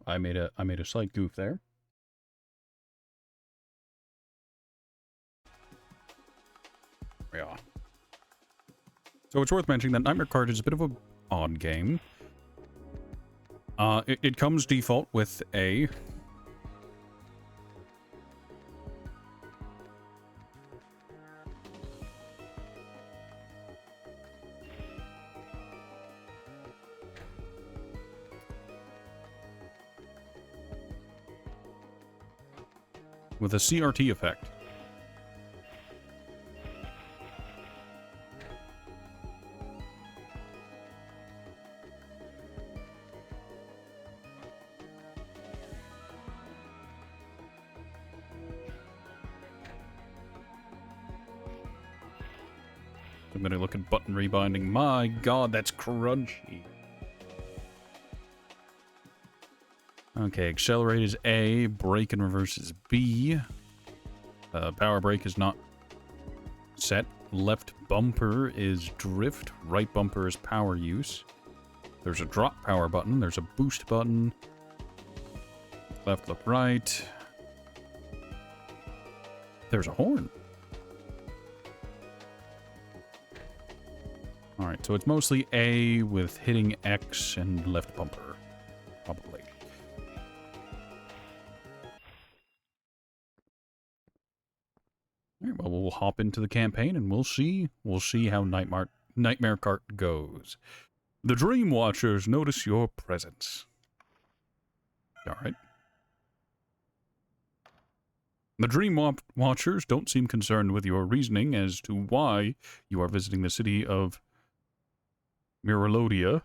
I made a slight goof there. Yeah. So it's worth mentioning that Nightmare Kart is a bit of a odd game. It comes default with A. With a CRT effect. I'm gonna look at button rebinding. My god, that's crunchy. Okay, accelerate is A, brake and reverse is B. Power brake is not set. Left bumper is drift. Right bumper is power use. There's a drop power button. There's a boost button. Left, left, right. There's a horn. Alright, so it's mostly A with hitting X and left bumper. Probably. Alright, well, we'll hop into the campaign and we'll see how Nightmare Kart goes. The Dream Watchers notice your presence. Alright. The Dream Watchers don't seem concerned with your reasoning as to why you are visiting the city of Miralodia.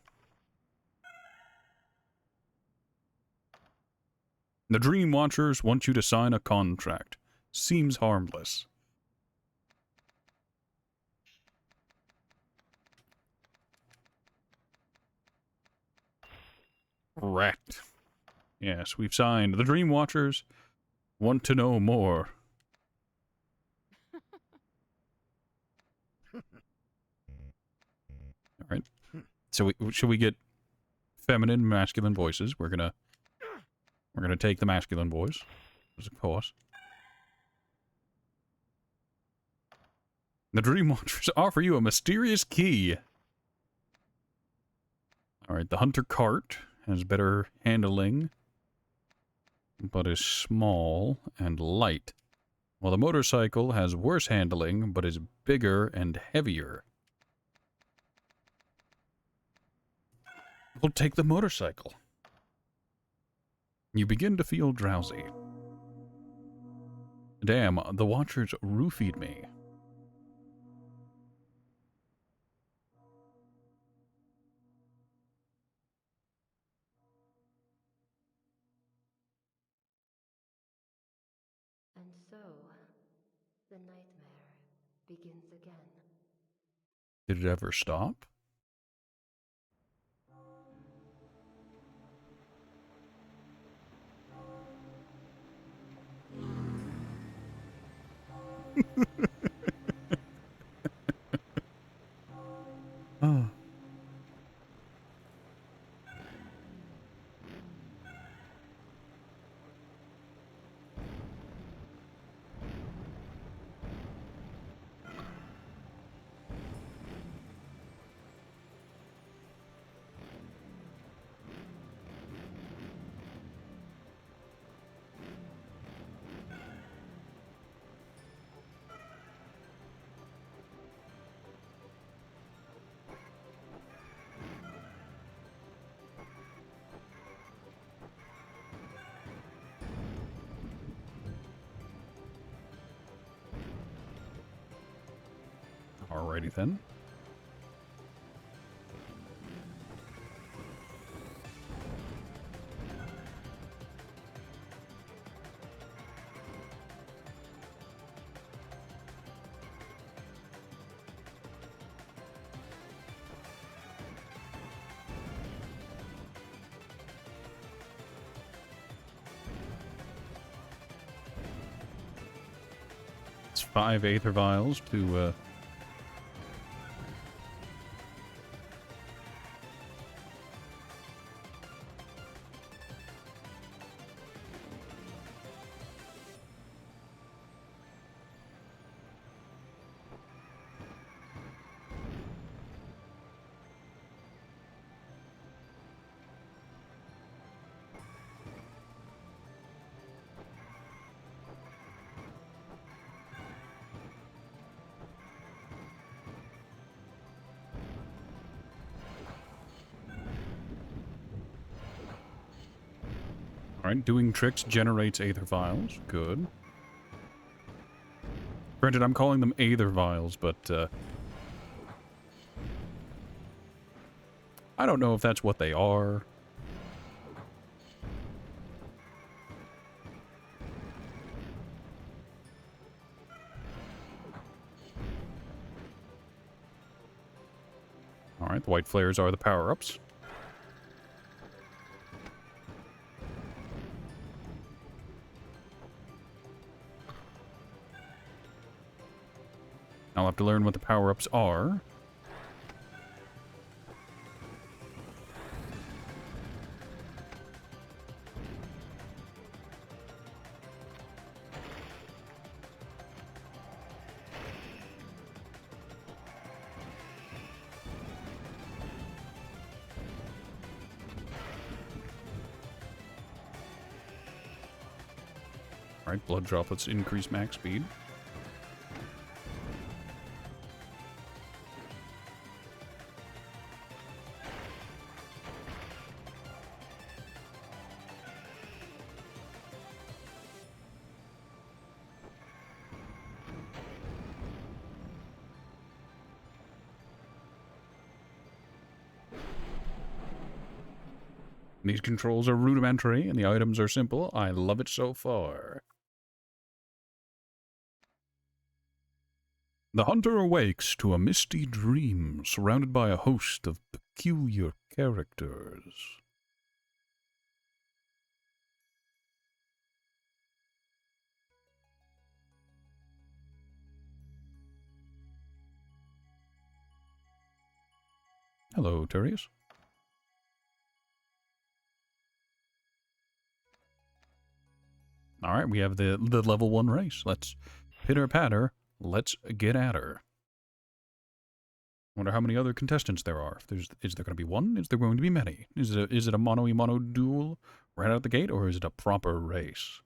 The Dream Watchers want you to sign a contract. Seems harmless. Correct. Yes, we've signed. The Dream Watchers want to know more. All right. So should we get feminine, masculine voices? We're gonna take the masculine voice, of course. The Dream Watchers offer you a mysterious key. All right. The Hunter Cart has better handling, but is small and light. While the motorcycle has worse handling, but is bigger and heavier. We'll take the motorcycle. You begin to feel drowsy. Damn, the Watchers roofied me. And so, the nightmare begins again. Did it ever stop? Oh. Alrighty then. It's 5 Aether Vials to, Alright, doing tricks generates aether vials. Good. Granted, I'm calling them aether vials, but, I don't know if that's what they are. Alright, the white flares are the power-ups. I'll have to learn what the power-ups are. Alright, blood droplets increase max speed. These controls are rudimentary, and the items are simple. I love it so far. The hunter awakes to a misty dream, surrounded by a host of peculiar characters. Hello, Turius. Alright, we have the level 1 race. Let's pitter-patter. Let's get at her. Wonder how many other contestants there are. Is there going to be one? Is there going to be many? Is it a mono-y-mono duel right out the gate, or is it a proper race?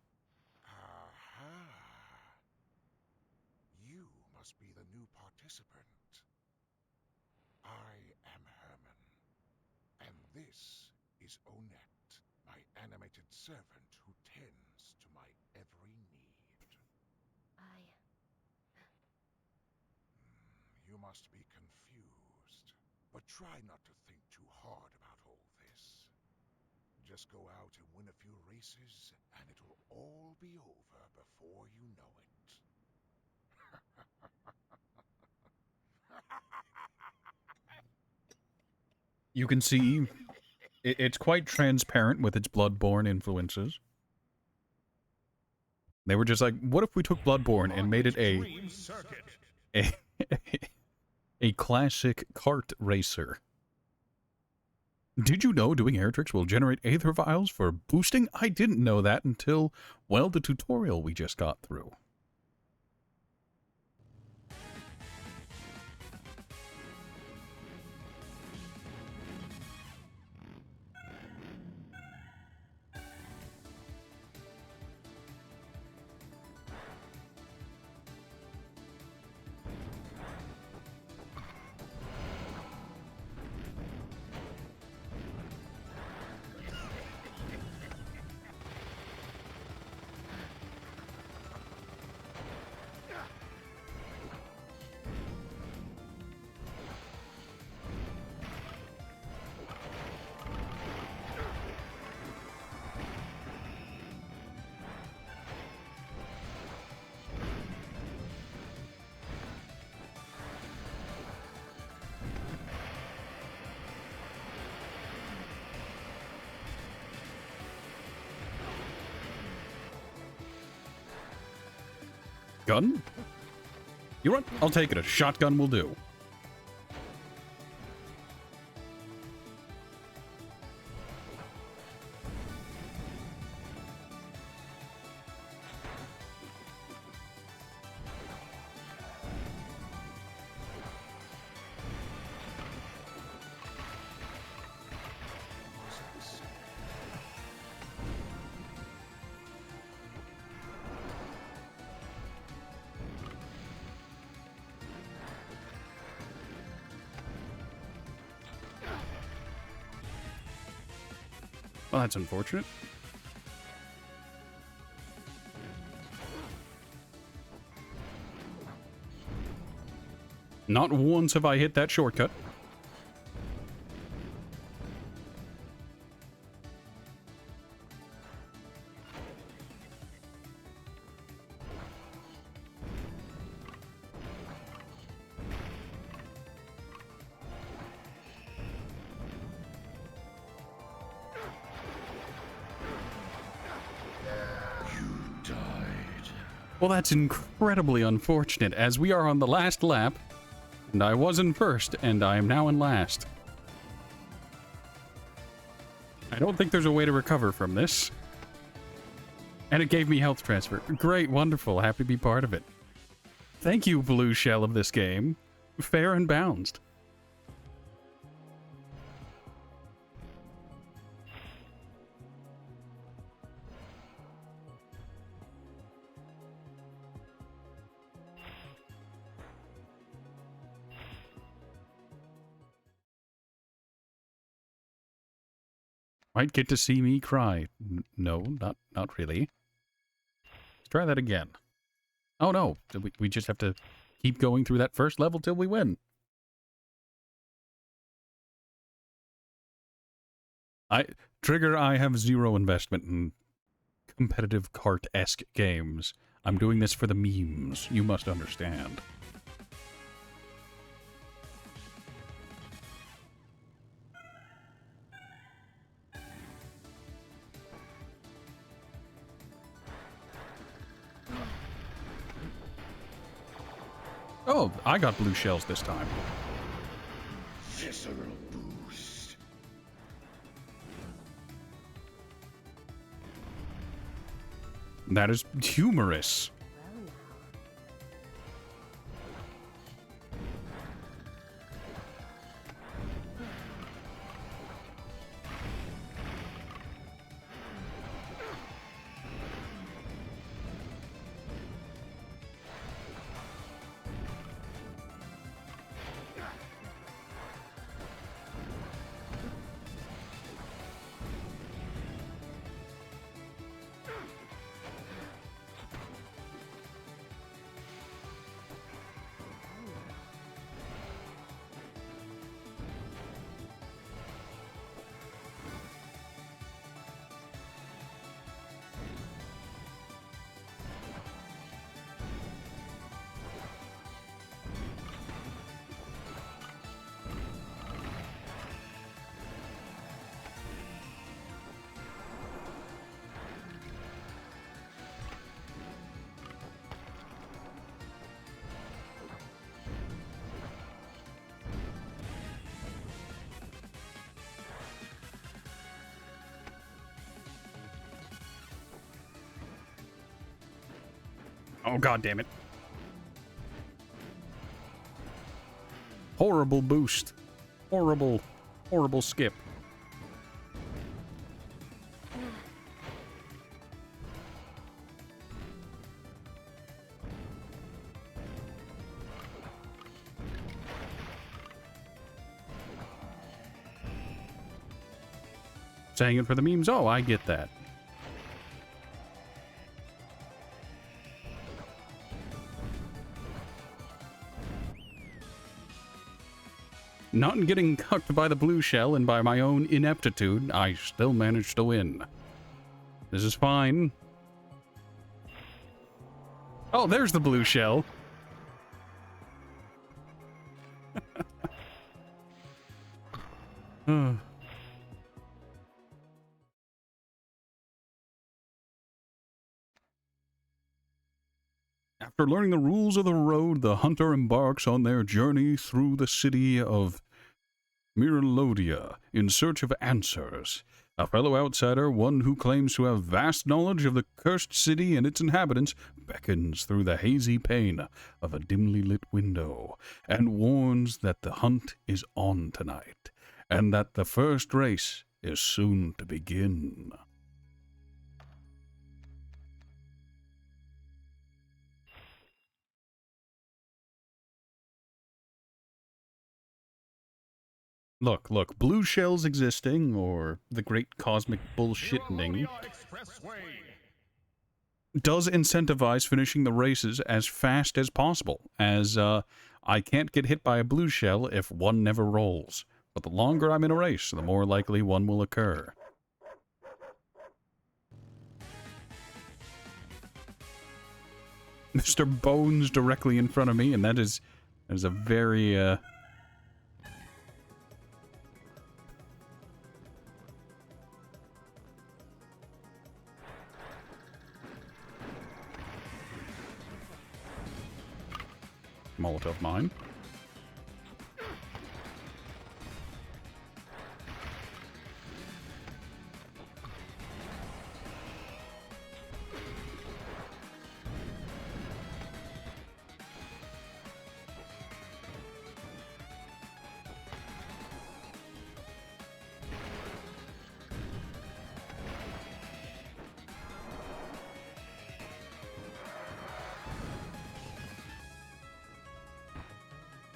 Aha. You must be the new participant. I am Herman, and this is Onette, my animated servant who tends to my every need. You must be confused, but try not to think too hard about all this. Just go out and win a few races, and it'll all be over before you know it. You can see it's quite transparent with its Bloodborne influences. They were just like, what if we took Bloodborne and made it a classic kart racer? Did you know doing air tricks will generate aether vials for boosting? I didn't know that until, well, the tutorial we just got through. Gun? You know what? I'll take it. A shotgun will do. Well, that's unfortunate. Not once have I hit that shortcut. Well, that's incredibly unfortunate, as we are on the last lap, and I was in first, and I am now in last. I don't think there's a way to recover from this. And it gave me health transfer. Great, wonderful, happy to be part of it. Thank you, blue shell of this game. Fair and balanced. Might get to see me cry. No, not really. Let's try that again. Oh no, we just have to keep going through that first level till we win. Trigger, I have zero investment in competitive kart-esque games. I'm doing this for the memes, you must understand. Oh, I got blue shells this time. Visceral boost. That is humorous. Well now. Oh, god damn it. Horrible boost. Horrible, horrible skip. Saying it for the memes? Oh, I get that. Not in getting cucked by the blue shell and by my own ineptitude, I still managed to win. This is fine. Oh, there's the blue shell. After learning the rules of the road, the hunter embarks on their journey through the city of Myrlodia in search of answers. A fellow outsider, one who claims to have vast knowledge of the cursed city and its inhabitants, beckons through the hazy pane of a dimly lit window and warns that the hunt is on tonight and that the first race is soon to begin. Look, blue shells existing, or the great cosmic bullshitting, does incentivize finishing the races as fast as possible, as I can't get hit by a blue shell if one never rolls. But the longer I'm in a race, the more likely one will occur. Mr. Bones directly in front of me, and that is a very, Molotov mine.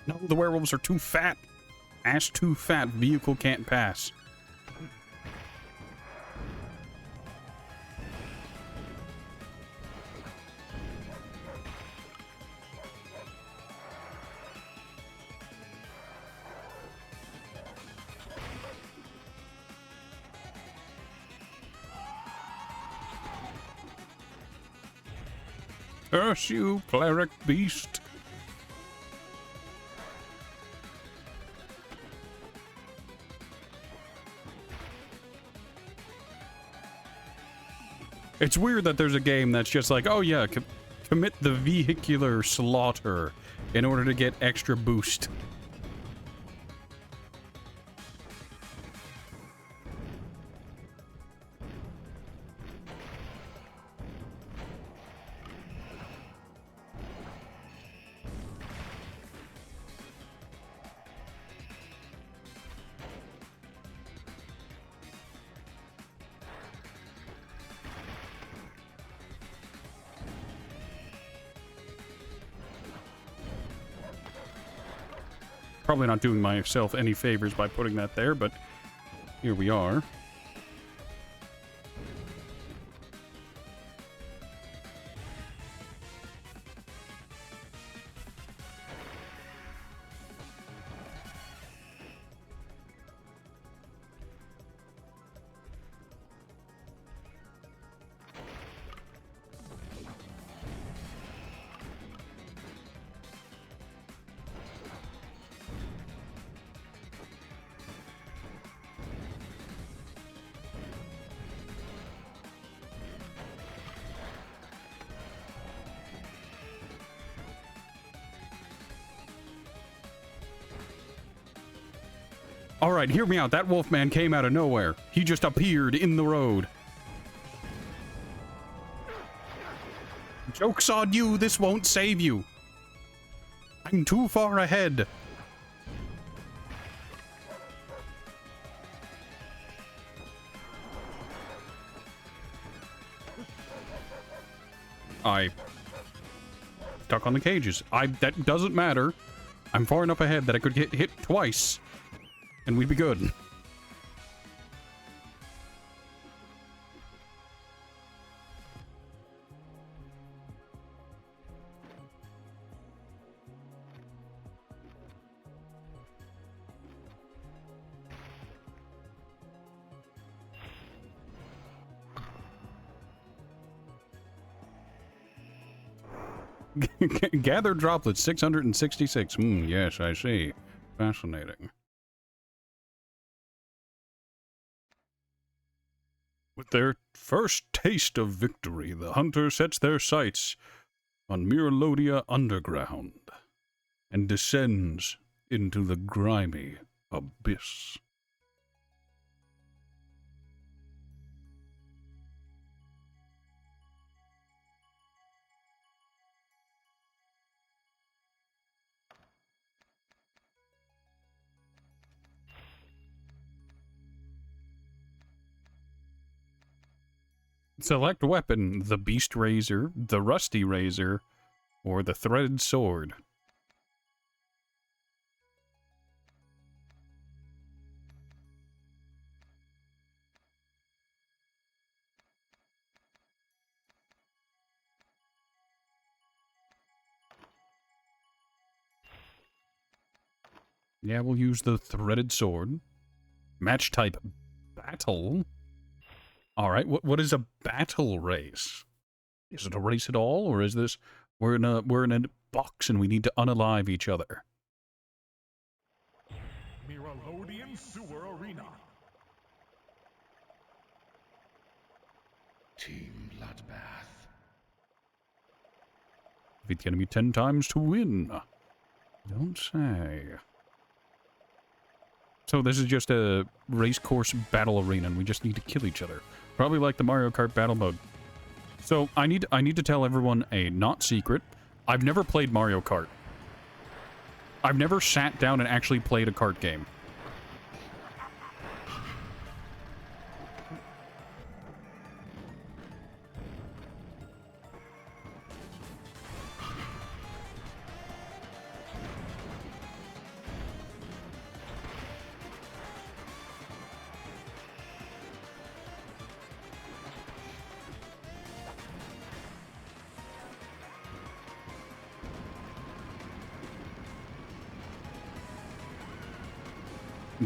No, the werewolves are too fat. Ass too fat. Vehicle can't pass. Curse you, cleric beast. It's weird that there's a game that's just like, oh yeah, commit the vehicular slaughter in order to get extra boost. Probably not doing myself any favors by putting that there, but here we are. Alright, hear me out. That wolfman came out of nowhere. He just appeared in the road. Joke's on you, this won't save you. I'm too far ahead. I stuck on the cages. That doesn't matter. I'm far enough ahead that I could get hit twice. And we'd be good. Gather droplets 666. Yes, I see. Fascinating. With their first taste of victory, the hunter sets their sights on Myrlodia Underground and descends into the grimy abyss. Select weapon, the Beast Razor, the Rusty Razor, or the Threaded Sword. Yeah, we'll use the threaded sword. Match type battle. Alright, what is a battle race? Is it a race at all, or is this we're in a box and we need to unalive each other? Miralodian Sewer Arena. Team Bloodbath. Defeat the enemy 10 times to win. Don't say. So this is just a race course battle arena, and we just need to kill each other. Probably like the Mario Kart battle mode. So I need to tell everyone a not secret. I've never played Mario Kart. I've never sat down and actually played a kart game.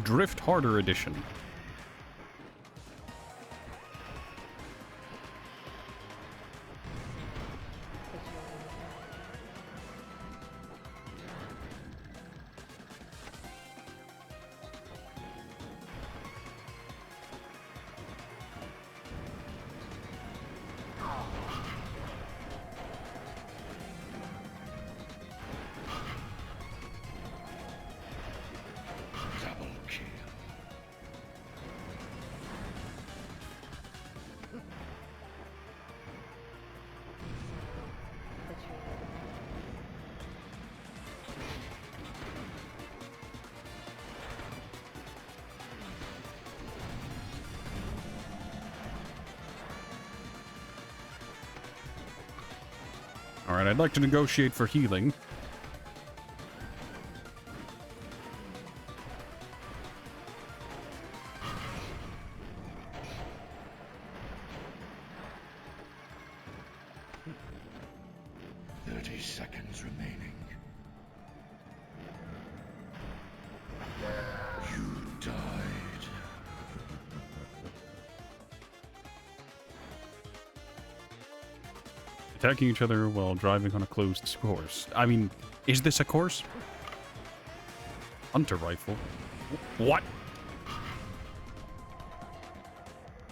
Drift Harder Edition. Double kill. Alright, I'd like to negotiate for healing. Seconds remaining. You died. Attacking each other while driving on a closed course. I mean, is this a course? Hunter rifle. What?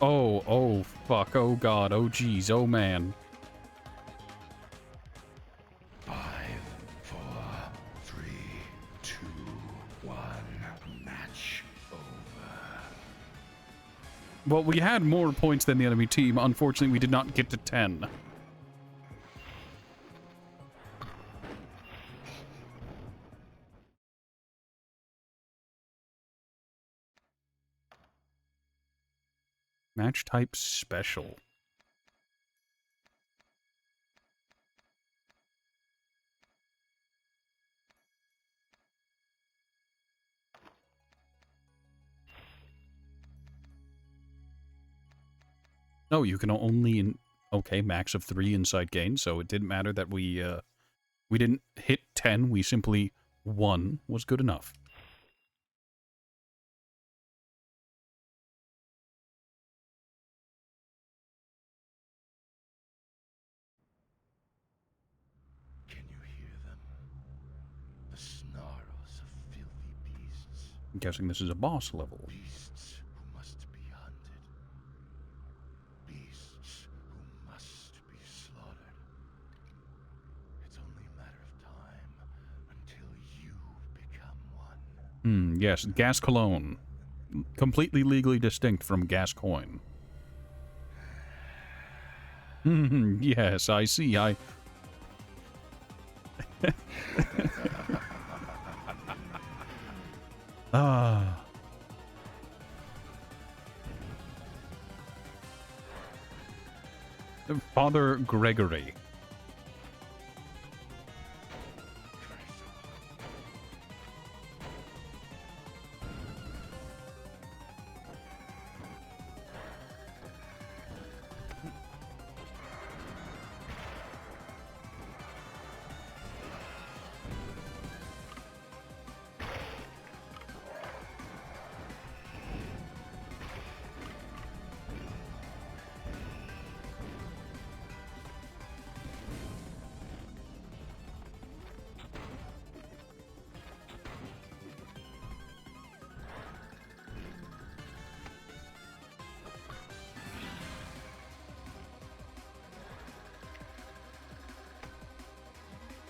Oh, fuck, oh god, oh jeez, oh man. 5, 4, 3, 2, 1. Match over. Well, we had more points than the enemy team. Unfortunately, we did not get to 10. Match type special. Oh, you can only okay, max of 3 inside gain, so it didn't matter that we didn't hit 10, we simply won was good enough. Can you hear them? The snarls of filthy beasts. I'm guessing this is a boss level. Beasts who must be hunted. Beasts who must be slaughtered. It's only a matter of time until you become one. Yes, gas cologne. Completely legally distinct from gas coin. Yes, I see, Ah. Father Gregory.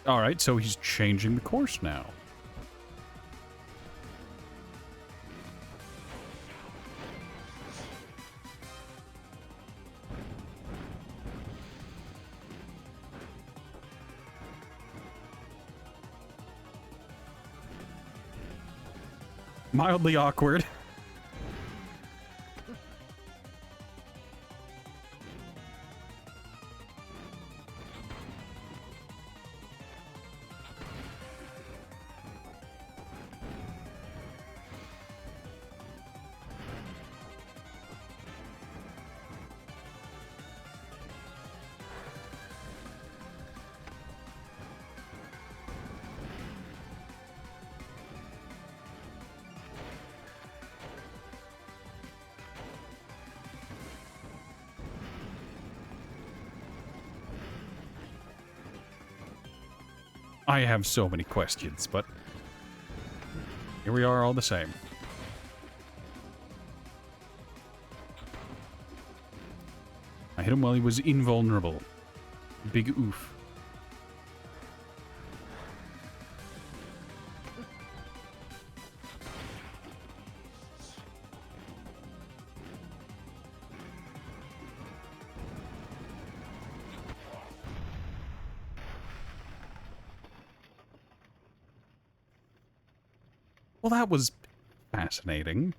Alright, so he's changing the course now. Mildly awkward. I have so many questions, but here we are all the same. I hit him while he was invulnerable. Big oof. Well, that was fascinating.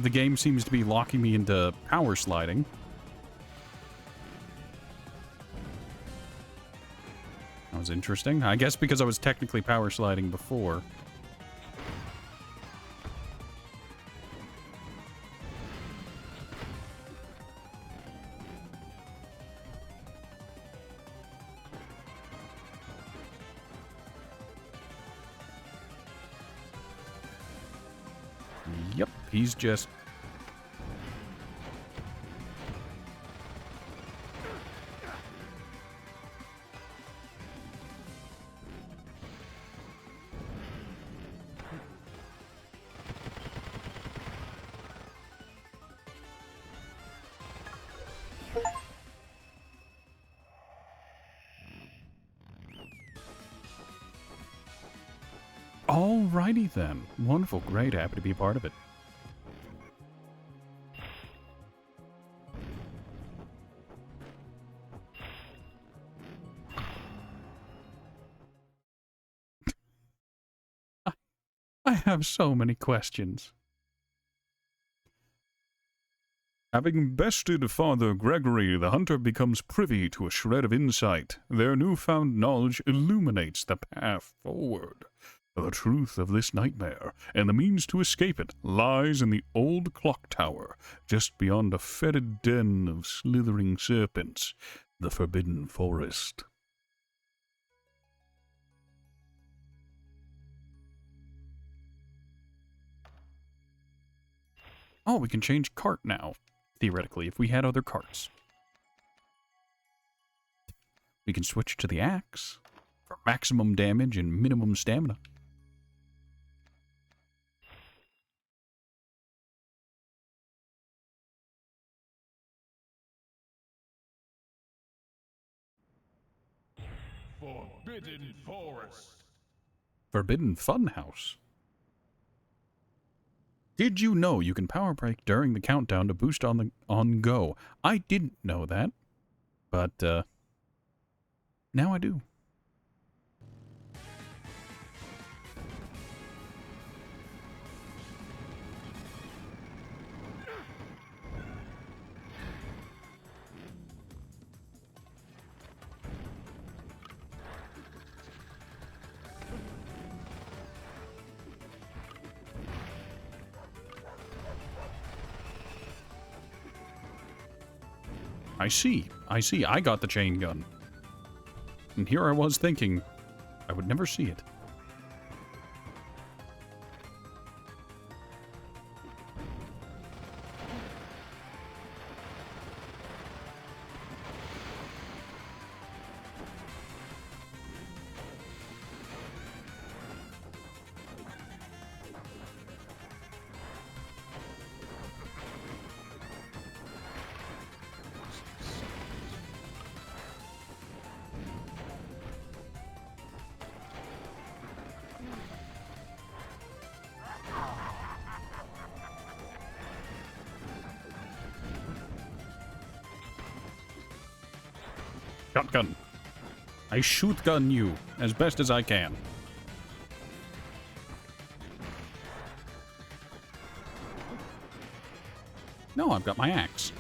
The game seems to be locking me into power sliding. That was interesting. I guess because I was technically power sliding before. Yep, he's just... Alrighty then. Wonderful, great, happy to be a part of it. I have so many questions. Having bested Father Gregory, the hunter becomes privy to a shred of insight. Their newfound knowledge illuminates the path forward. The truth of this nightmare, and the means to escape it, lies in the old clock tower, just beyond a fetid den of slithering serpents, the Forbidden Forest. Oh, we can change cart now, theoretically, if we had other carts. We can switch to the axe for maximum damage and minimum stamina. Forbidden Forest. Forbidden Funhouse. Did you know you can power break during the countdown to boost on go? I didn't know that, but now I do. I see. I got the chain gun. And here I was thinking I would never see it. Shotgun. I shoot gun you as best as I can. No, I've got my axe.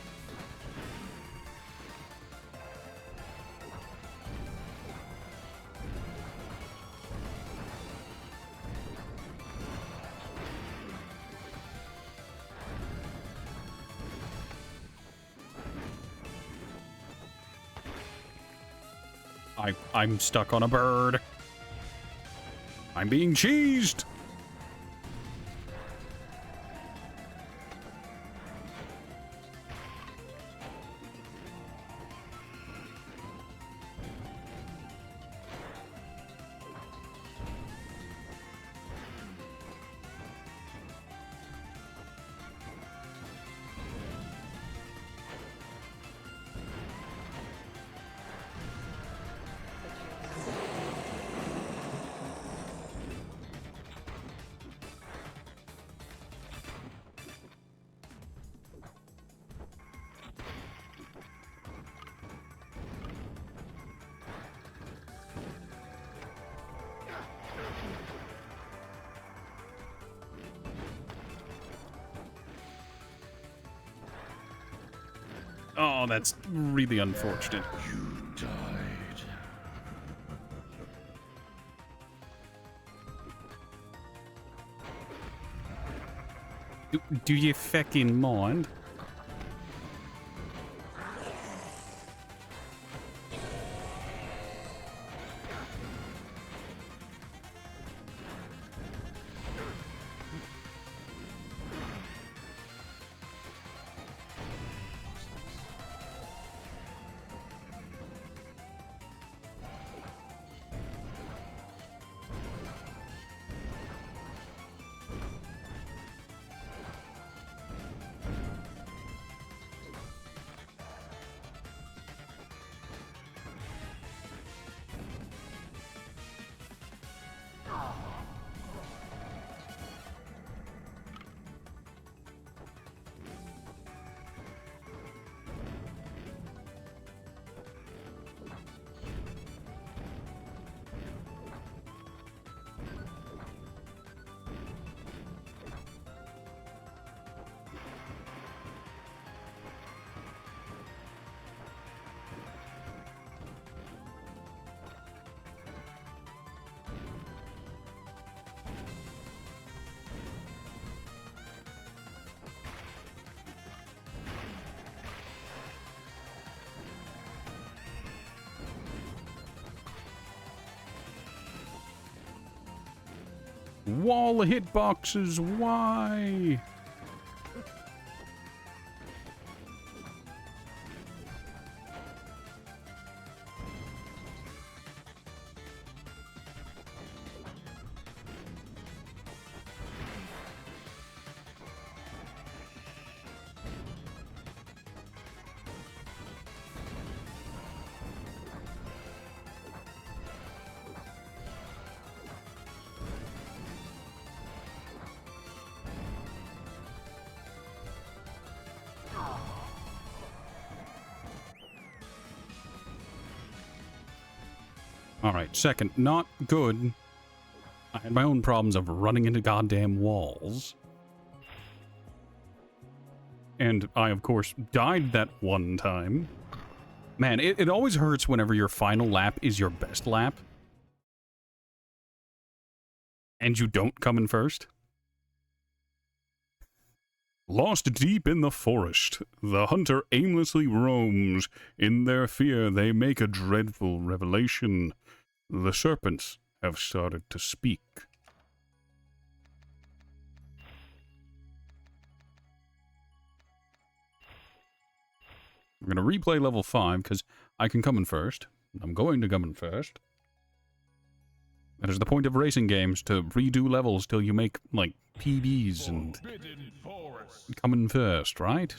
I'm stuck on a bird. I'm being cheesed. Oh, that's really unfortunate. You died. Do you fucking mind? Wall of hitboxes, why? Alright, second, not good. I had my own problems of running into goddamn walls. And I, of course, died that one time. Man, it always hurts whenever your final lap is your best lap. And you don't come in first. Lost deep in the forest, the hunter aimlessly roams. In their fear, they make a dreadful revelation. The serpents have started to speak. We're going to replay level 5, because I can come in first. I'm going to come in first. That is the point of racing games, to redo levels till you make, like, PBs and come in first, right?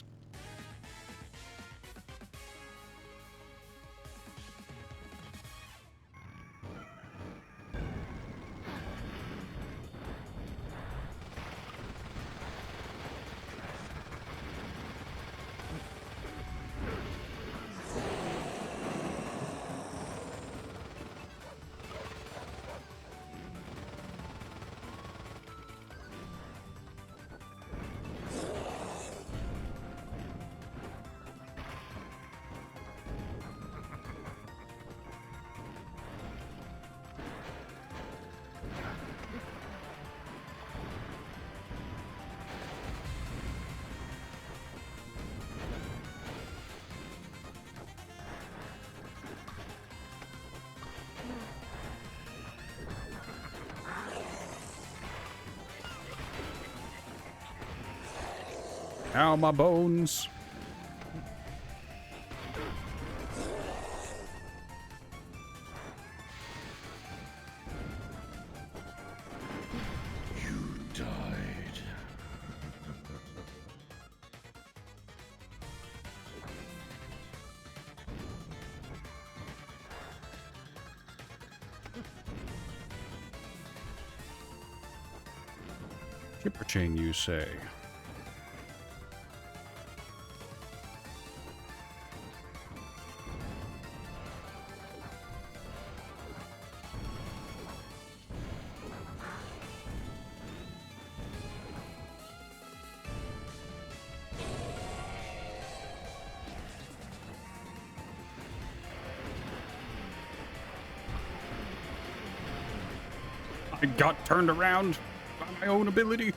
Ow, my bones. You died. Chipper chain, you say? I got turned around by my own ability.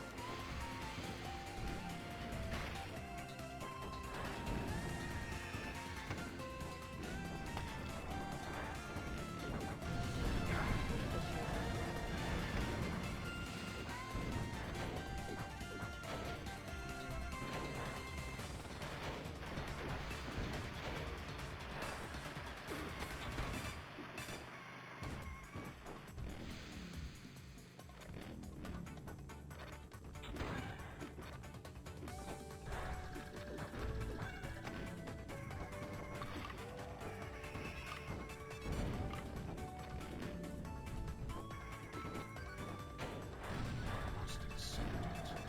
Must accept it.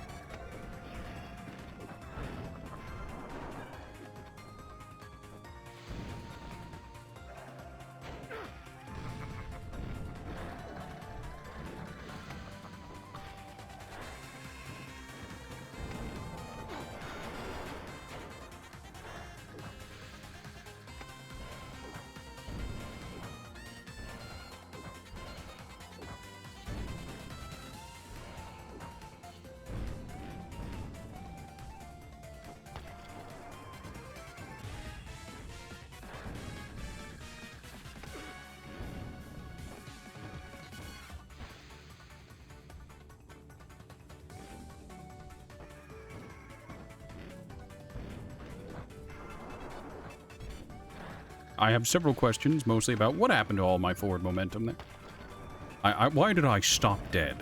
I have several questions, mostly about what happened to all my forward momentum there. Why did I stop dead?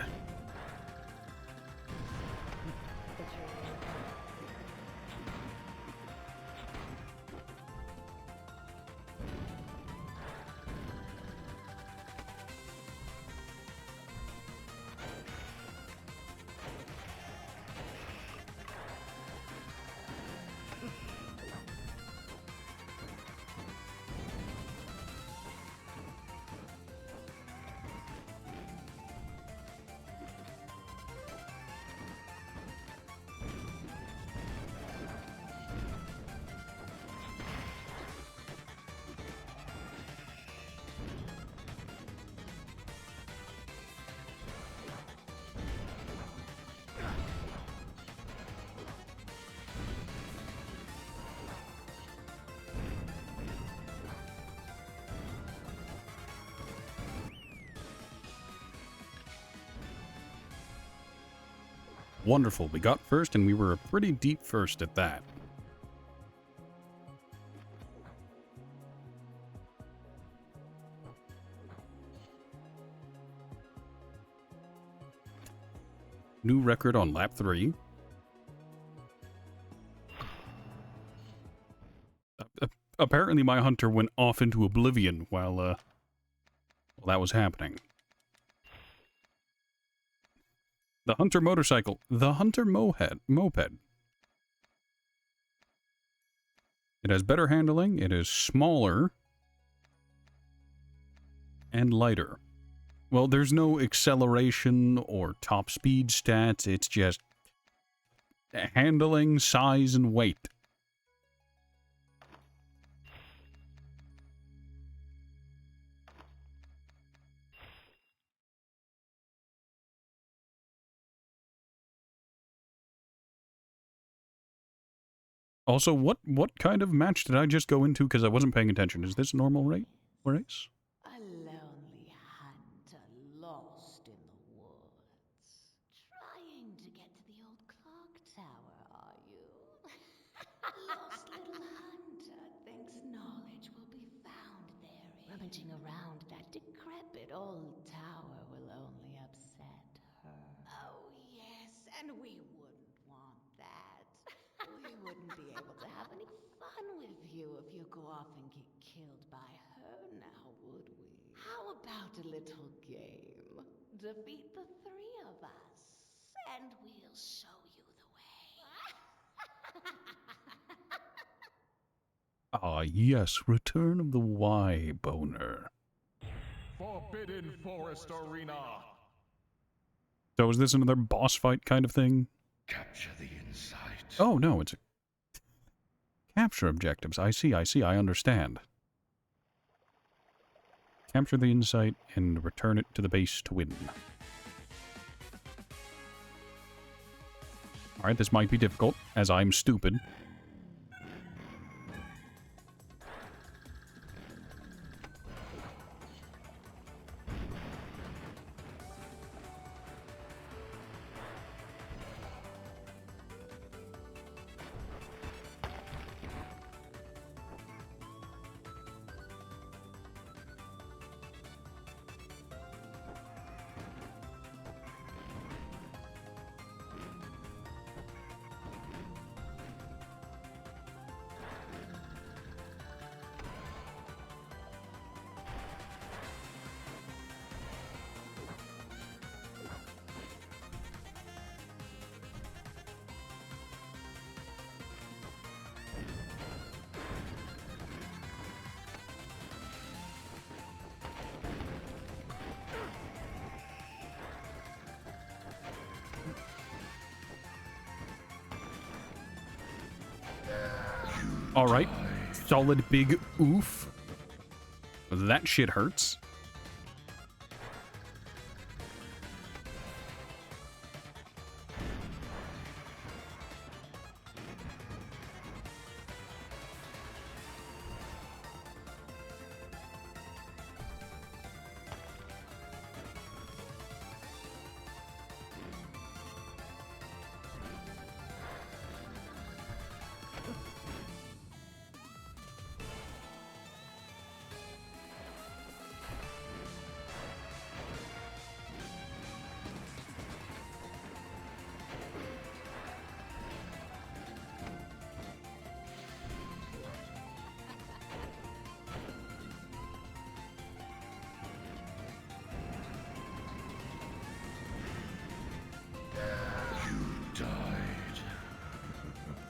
Wonderful. We got first, and we were a pretty deep first at that. New record on lap 3. Apparently my hunter went off into oblivion while that was happening. The Hunter motorcycle. The Hunter moped. It has better handling, it is smaller, and lighter. Well, there's no acceleration or top speed stats, it's just handling, size, and weight. Also, what kind of match did I just go into? Because I wasn't paying attention. Is this normal race? A lonely hunter lost in the woods. Trying to get to the old clock tower, are you? squinting around that decrepit old tower will only upset her. Oh, yes, and we wouldn't want that. We wouldn't be able to have any fun with you if you go off and get killed by her now, would we? How about a little game? Defeat the three of us, and we'll show you the way. Ah, yes, Return of the Y Boner. Forbidden Forest Arena. So is this another boss fight kind of thing? Capture the insight. Oh, no, it's a... Capture objectives. I see, I understand. Capture the insight and return it to the base to win. Alright, this might be difficult, as I'm stupid. Alright. Solid big oof. That shit hurts.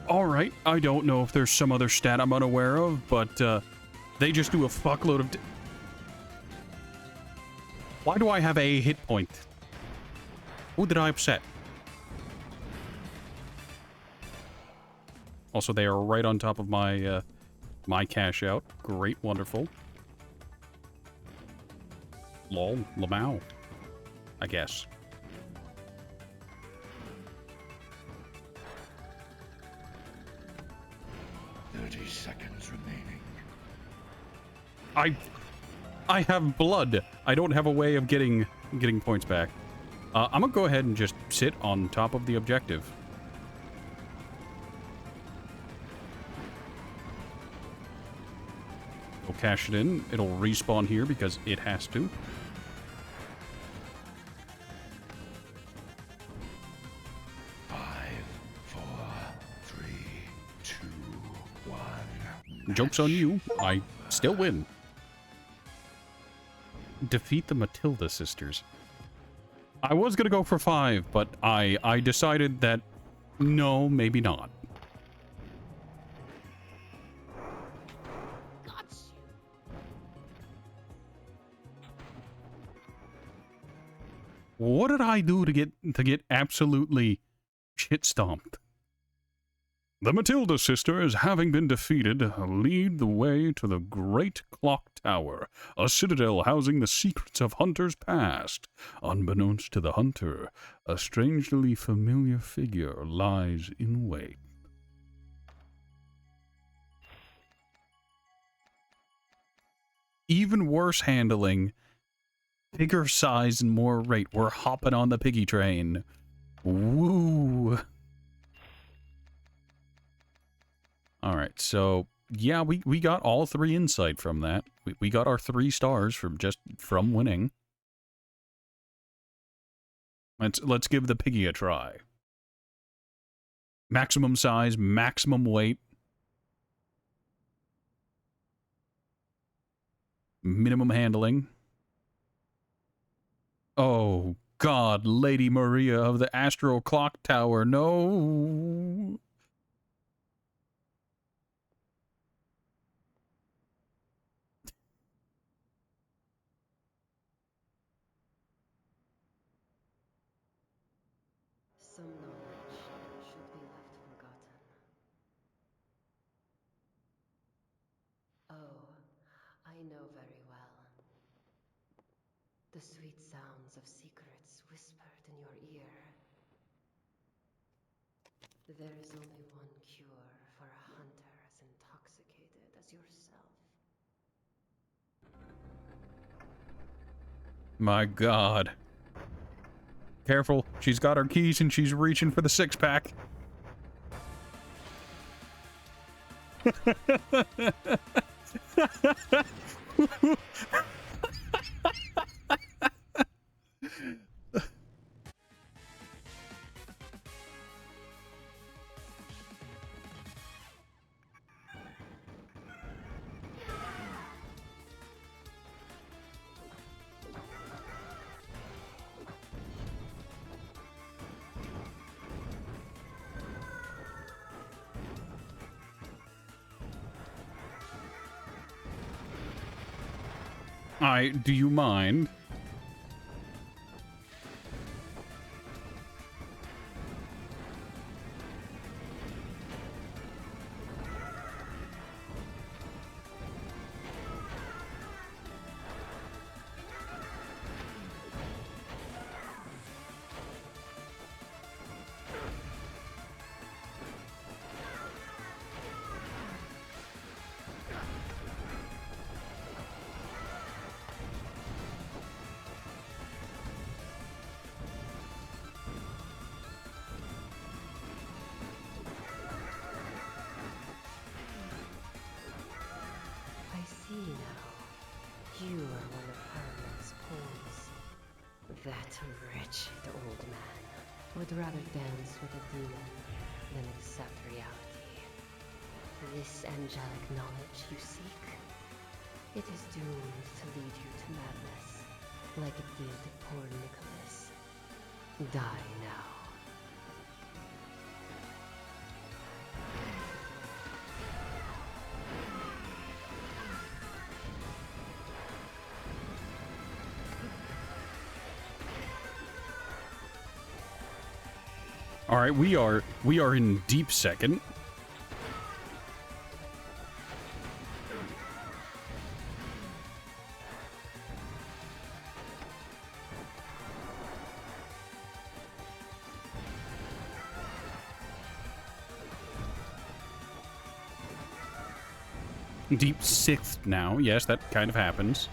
Alright, I don't know if there's some other stat I'm unaware of, but they just do a fuckload of... Why do I have a hit point? Who did I upset? Also, they are right on top of my, my cash out. Great, wonderful. Lol, Lamau. I guess. Seconds remaining. I have blood. I don't have a way of getting points back. I'm gonna go ahead and just sit on top of the objective. We'll cash it in. It'll respawn here because it has to. Joke's on you. I still win. Defeat the Matilda sisters. I was gonna go for 5, but I decided that no, maybe not. What did I do to get absolutely shit stomped? The Matilda sisters, having been defeated, lead the way to the Great Clock Tower, a citadel housing the secrets of Hunter's past. Unbeknownst to the hunter, a strangely familiar figure lies in wait. Even worse handling, bigger size and more rate. We're hopping on the piggy train. Woo! Alright, so yeah, we got all 3 insight from that. We got our 3 stars from winning. Let's give the piggy a try. Maximum size, maximum weight. Minimum handling. Oh, God, Lady Maria of the Astral Clock Tower, no! Some knowledge should be left forgotten. Oh, I know very well. The sweet sounds of secrets whispered in your ear. There is only one cure for a hunter as intoxicated as yourself. My God. Careful, she's got her keys and she's reaching for the 6-pack. Do you mind? I see now. You are one of Herman's pawns. That wretched old man would rather dance with a demon than accept reality. This angelic knowledge you seek, it is doomed to lead you to madness, like it did poor Nicholas. Die now. All right, we are in deep second. Deep 6th now. Yes, that kind of happens.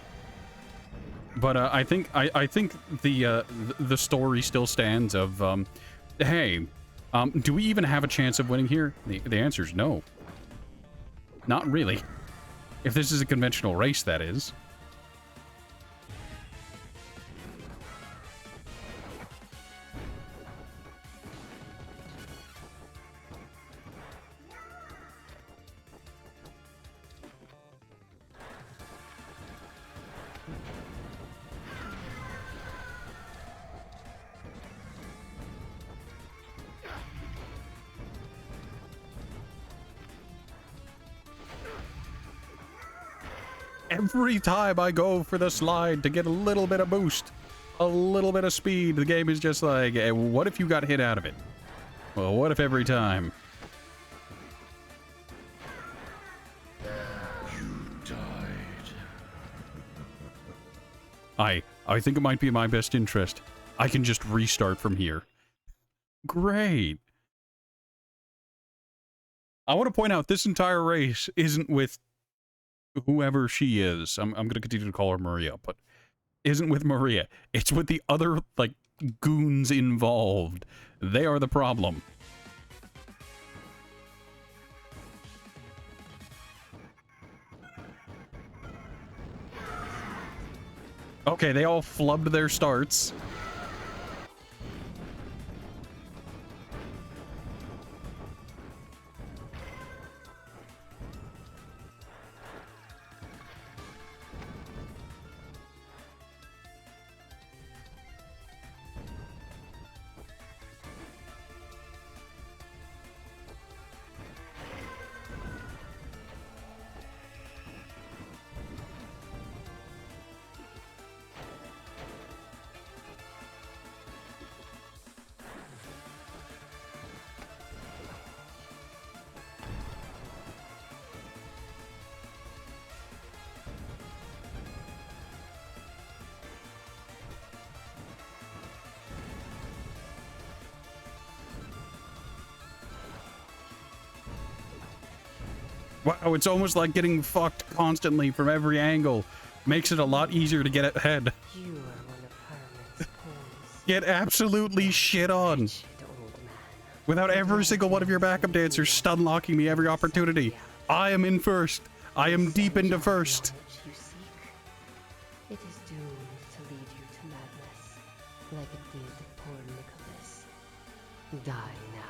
But I think the story still stands of hey, do we even have a chance of winning here? The answer is no. Not really. If this is a conventional race, that is. Every time I go for the slide to get a little bit of boost, a little bit of speed, the game is just like, hey, what if you got hit out of it? Well, what if every time? You died. I think it might be in my best interest. I can just restart from here. Great. I want to point out this entire race isn't with whoever she is. I'm going to continue to call her Maria, but isn't with Maria. It's with the other, like, goons involved. They are the problem. Okay, they all flubbed their starts. Wow, it's almost like getting fucked constantly from every angle. Makes it a lot easier to get ahead. You are one of Herman's pawns. Get absolutely shit on. Wretched old man. Without every single one of your backup dancers stun locking me every opportunity. I am in first. I am deep into first. Knowledge you seek, it is doomed to lead you to madness, like it did poor Nicholas. Die now.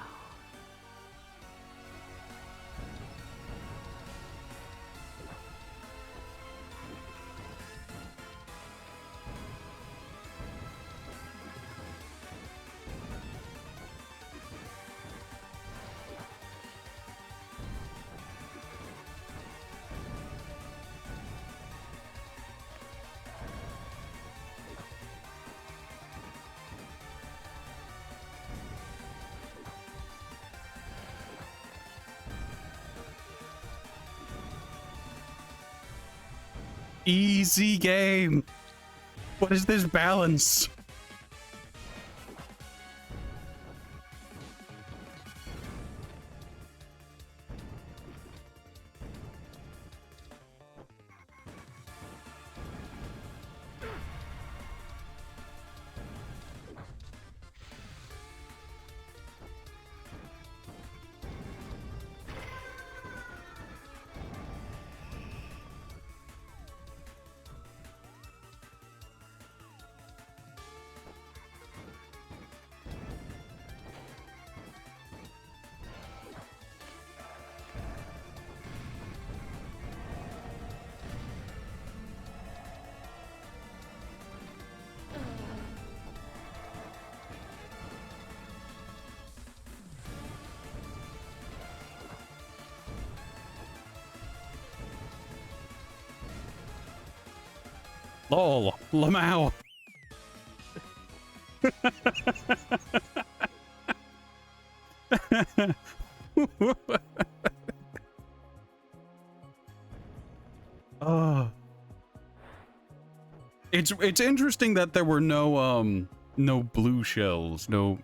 Easy game. What is this balance? Lol, Lamau. Oh. It's interesting that there were no blue shells, no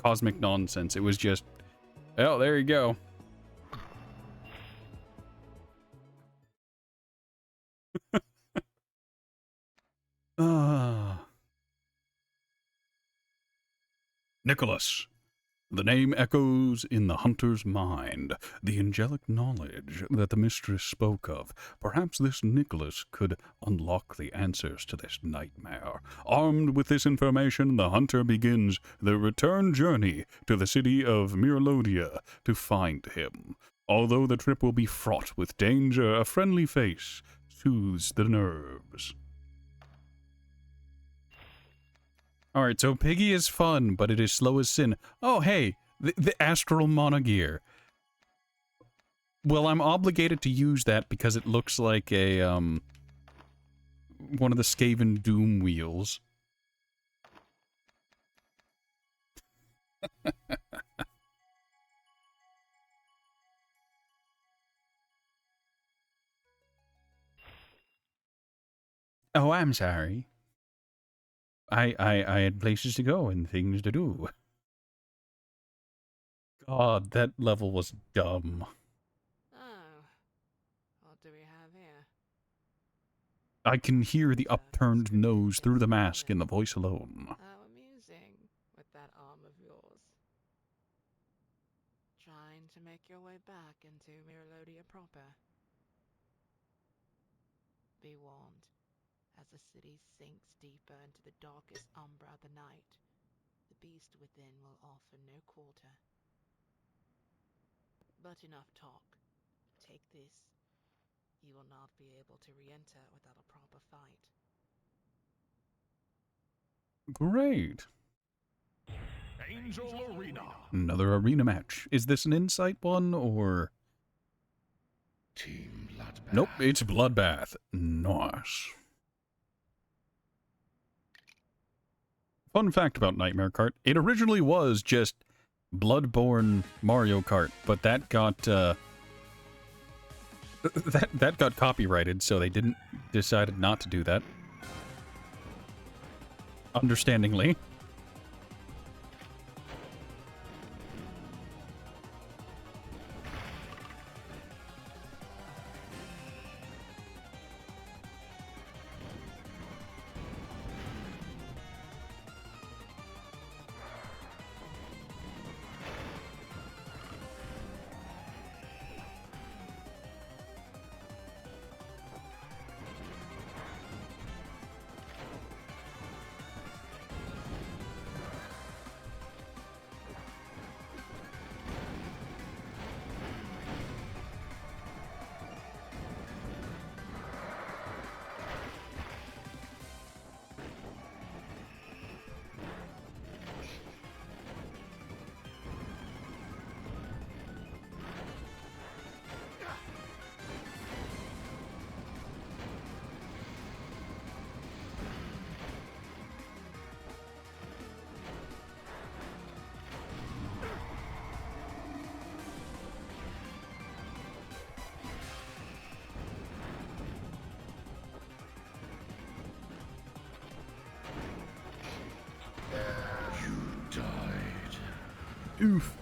cosmic nonsense. It was just, oh, there you go. Nicholas. The name echoes in the hunter's mind, the angelic knowledge that the mistress spoke of. Perhaps this Nicholas could unlock the answers to this nightmare. Armed with this information, the hunter begins the return journey to the city of Mirlodia to find him. Although the trip will be fraught with danger, a friendly face soothes the nerves. Alright, so Piggy is fun, but it is slow as sin. Oh, hey, the Astral Monogear. Well, I'm obligated to use that because it looks like a, one of the Skaven Doom wheels. Oh, I'm sorry. I had places to go and things to do. God, that level was dumb. Oh. What do we have here? I can hear the upturned nose through the mask in the voice alone. How amusing, with that arm of yours. Trying to make your way back into Mirlodia proper. Be warned, as As the city sinks deeper into the darkest umbra of the night, the beast within will offer no quarter. But enough talk. Take this. You will not be able to re-enter without a proper fight. Great. Angel Arena. Another arena match. Is this an insight one, or... Team Bloodbath. Nope, it's Bloodbath. Nice. Fun fact about Nightmare Kart. It originally was just Bloodborne Mario Kart, but that got, that got copyrighted, so they decided not to do that. Understandingly. Oof.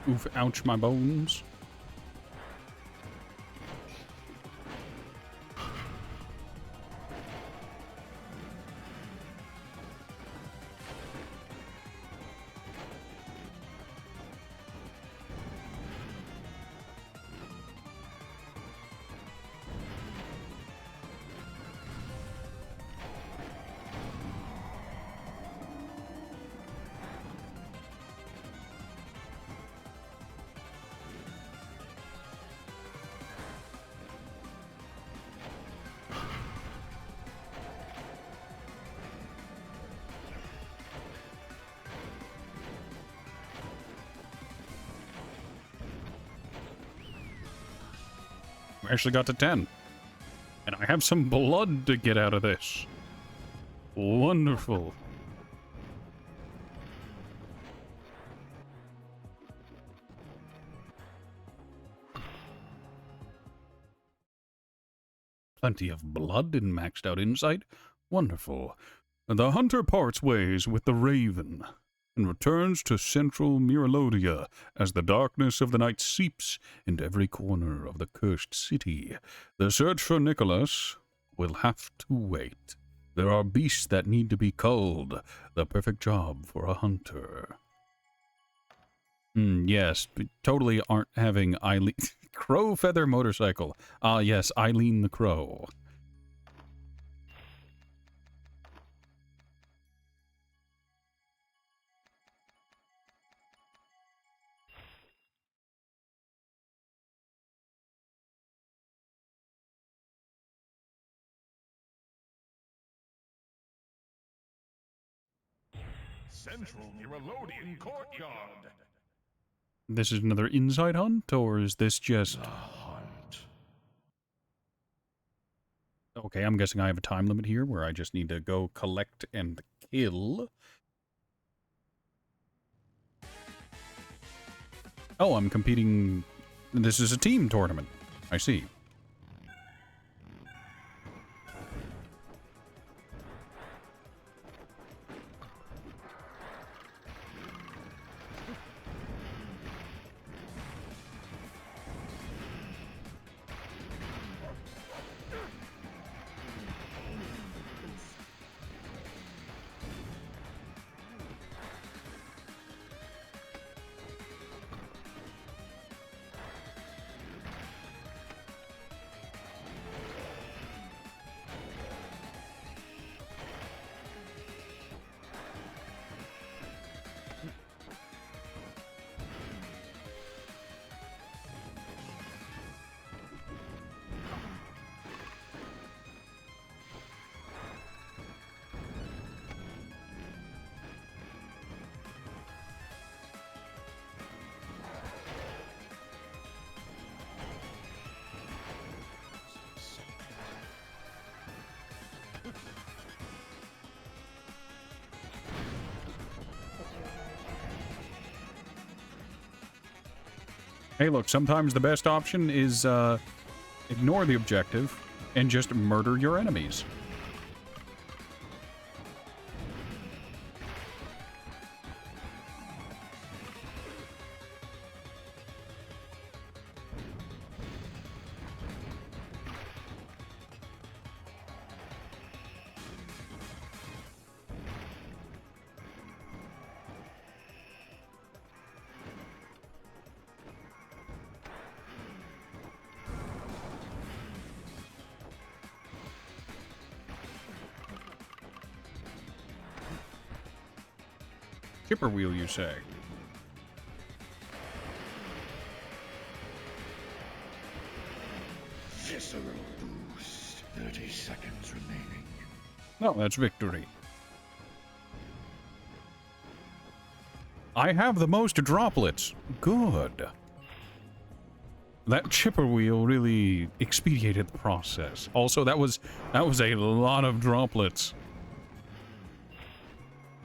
Oof, ouch, my bones. We actually got to 10. And I have some blood to get out of this. Wonderful. Plenty of blood and maxed out insight. Wonderful. The hunter parts ways with the raven and returns to central Myrolodia as the darkness of the night seeps into every corner of the cursed city. The search for Nicholas will have to wait. There are beasts that need to be culled. The perfect job for a hunter. Yes, we totally aren't having Eileen... Crow Feather Motorcycle. Ah, yes, Eileen the Crow. Central Miralodian Courtyard. This is another inside hunt, or is this just... The hunt. Okay, I'm guessing I have a time limit here where I just need to go collect and kill. Oh, I'm competing... This is a team tournament. I see. Hey, look, sometimes the best option is ignore the objective and just murder your enemies. Chipper wheel, you say? Visceral boost. 30 seconds remaining. No, that's victory. I have the most droplets. Good. That chipper wheel really expedited the process. Also, that was a lot of droplets.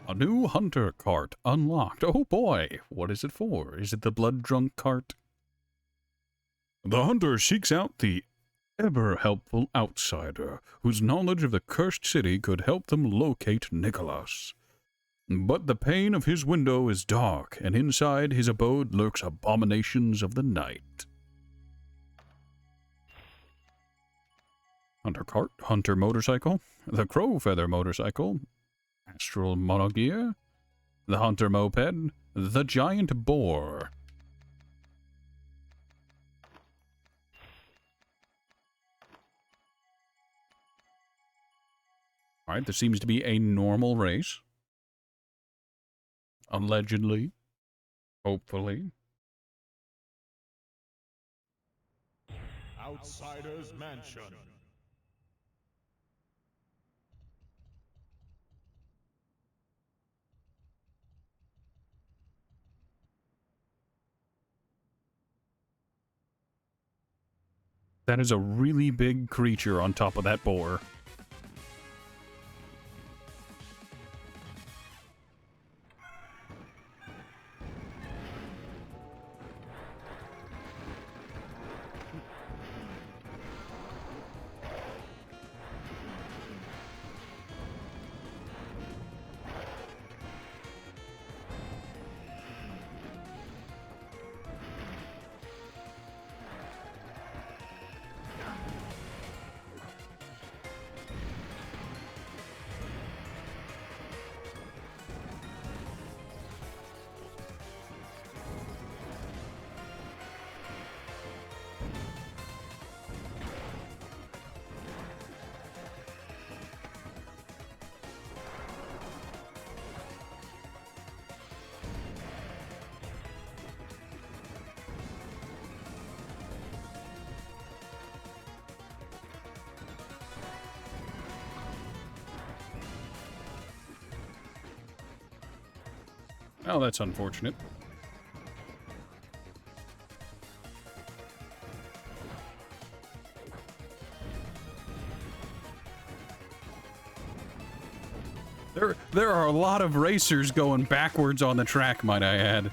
A new hunter cart unlocked. Oh boy, what is it for? Is it the blood-drunk cart? The hunter seeks out the ever-helpful outsider, whose knowledge of the cursed city could help them locate Nicholas. But the pane of his window is dark, and inside his abode lurks abominations of the night. Hunter cart, hunter motorcycle, the crow feather motorcycle, astral monogear, the hunter moped, the giant boar. Alright, this seems to be a normal race. Allegedly. Hopefully. Outsider's Mansion. That is a really big creature on top of that boar. Oh, that's unfortunate. There are a lot of racers going backwards on the track, might I add.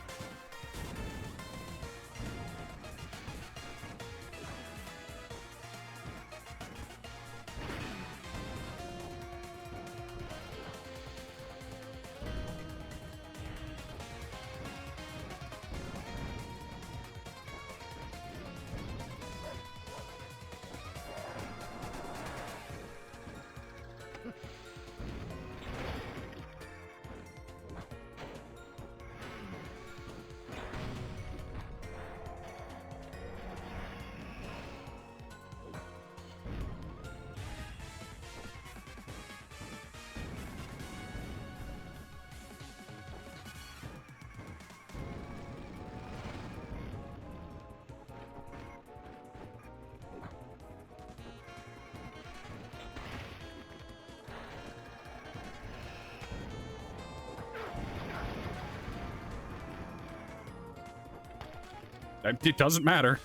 It doesn't matter.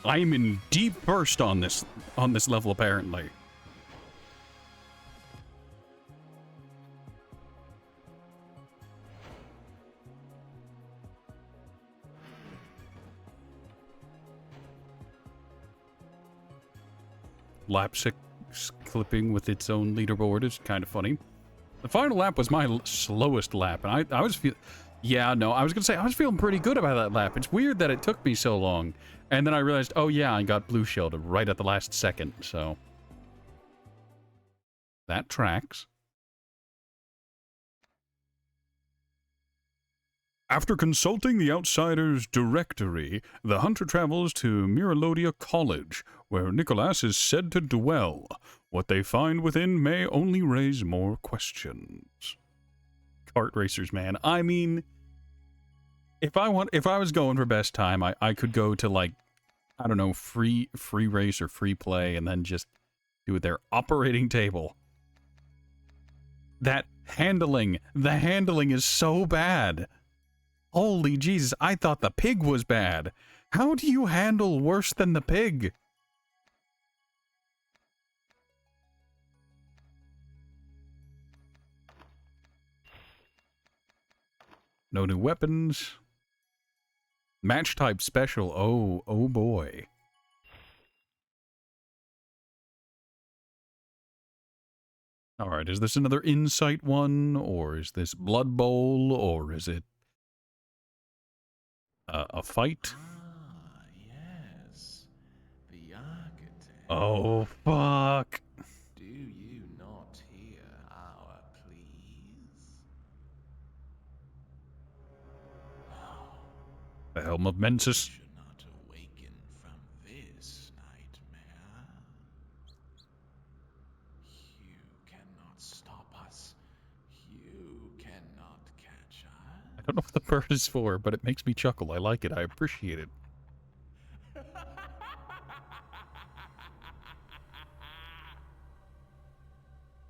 I'm in deep first on this level, apparently. Lap 6 clipping with its own leaderboard is kind of funny. The final lap was my slowest lap, and I was feeling... Yeah, no, I was going to say, I was feeling pretty good about that lap. It's weird that it took me so long. And then I realized, oh yeah, I got blue shielded right at the last second, so... That tracks. After consulting the Outsider's directory, the hunter travels to Miralodia College, where Nicholas is said to dwell. What they find within may only raise more questions. Kart racers, man. I mean, if I was going for best time, I could go to, like, I don't know, free race or free play, and then just do it their operating table. The handling is so bad. Holy Jesus, I thought the pig was bad. How do you handle worse than the pig? No new weapons. Match type special. Oh boy. Alright, is this another insight one? Or is this Blood Bowl? Or is it a fight? Ah, yes. The architect. Oh, fuck. Do you not hear our pleas? The Helm of Mensis. Should not awaken from this nightmare. You cannot stop us. You cannot catch us. I don't know what the bird is for, but it makes me chuckle. I like it. I appreciate it.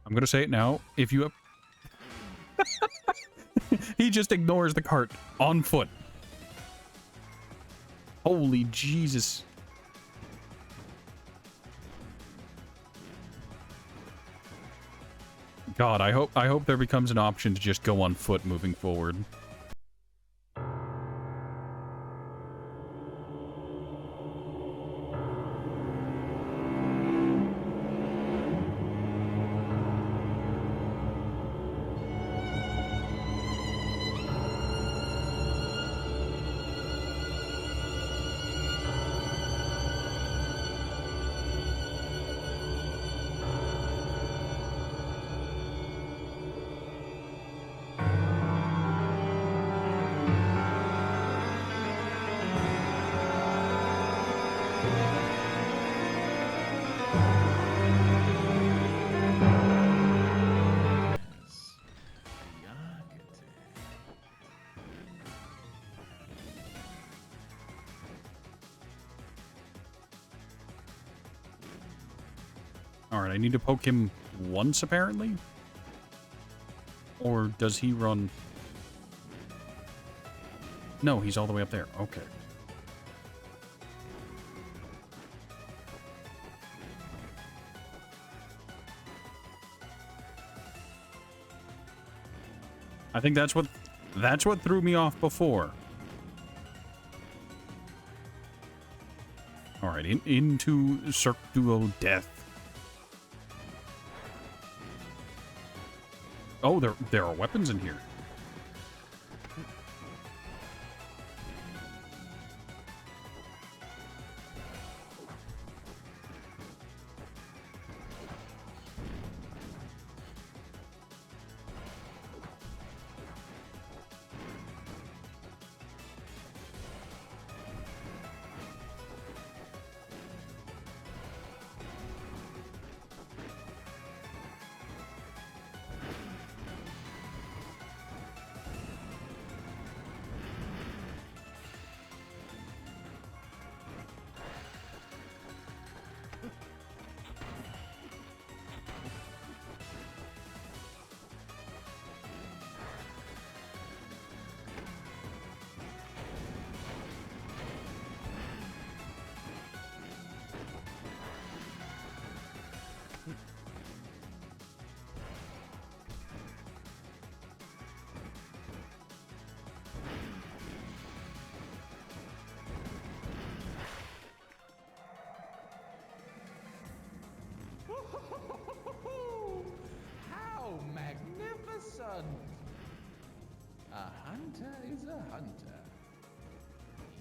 I'm gonna say it now. If you have... He just ignores the cart on foot. Holy Jesus. God, I hope there becomes an option to just go on foot moving forward. Alright, I need to poke him once, apparently? Or does he run... No, he's all the way up there. Okay. I think that's what threw me off before. All right, into Cirque du Death. Oh, there are weapons in here. How magnificent! A hunter is a hunter,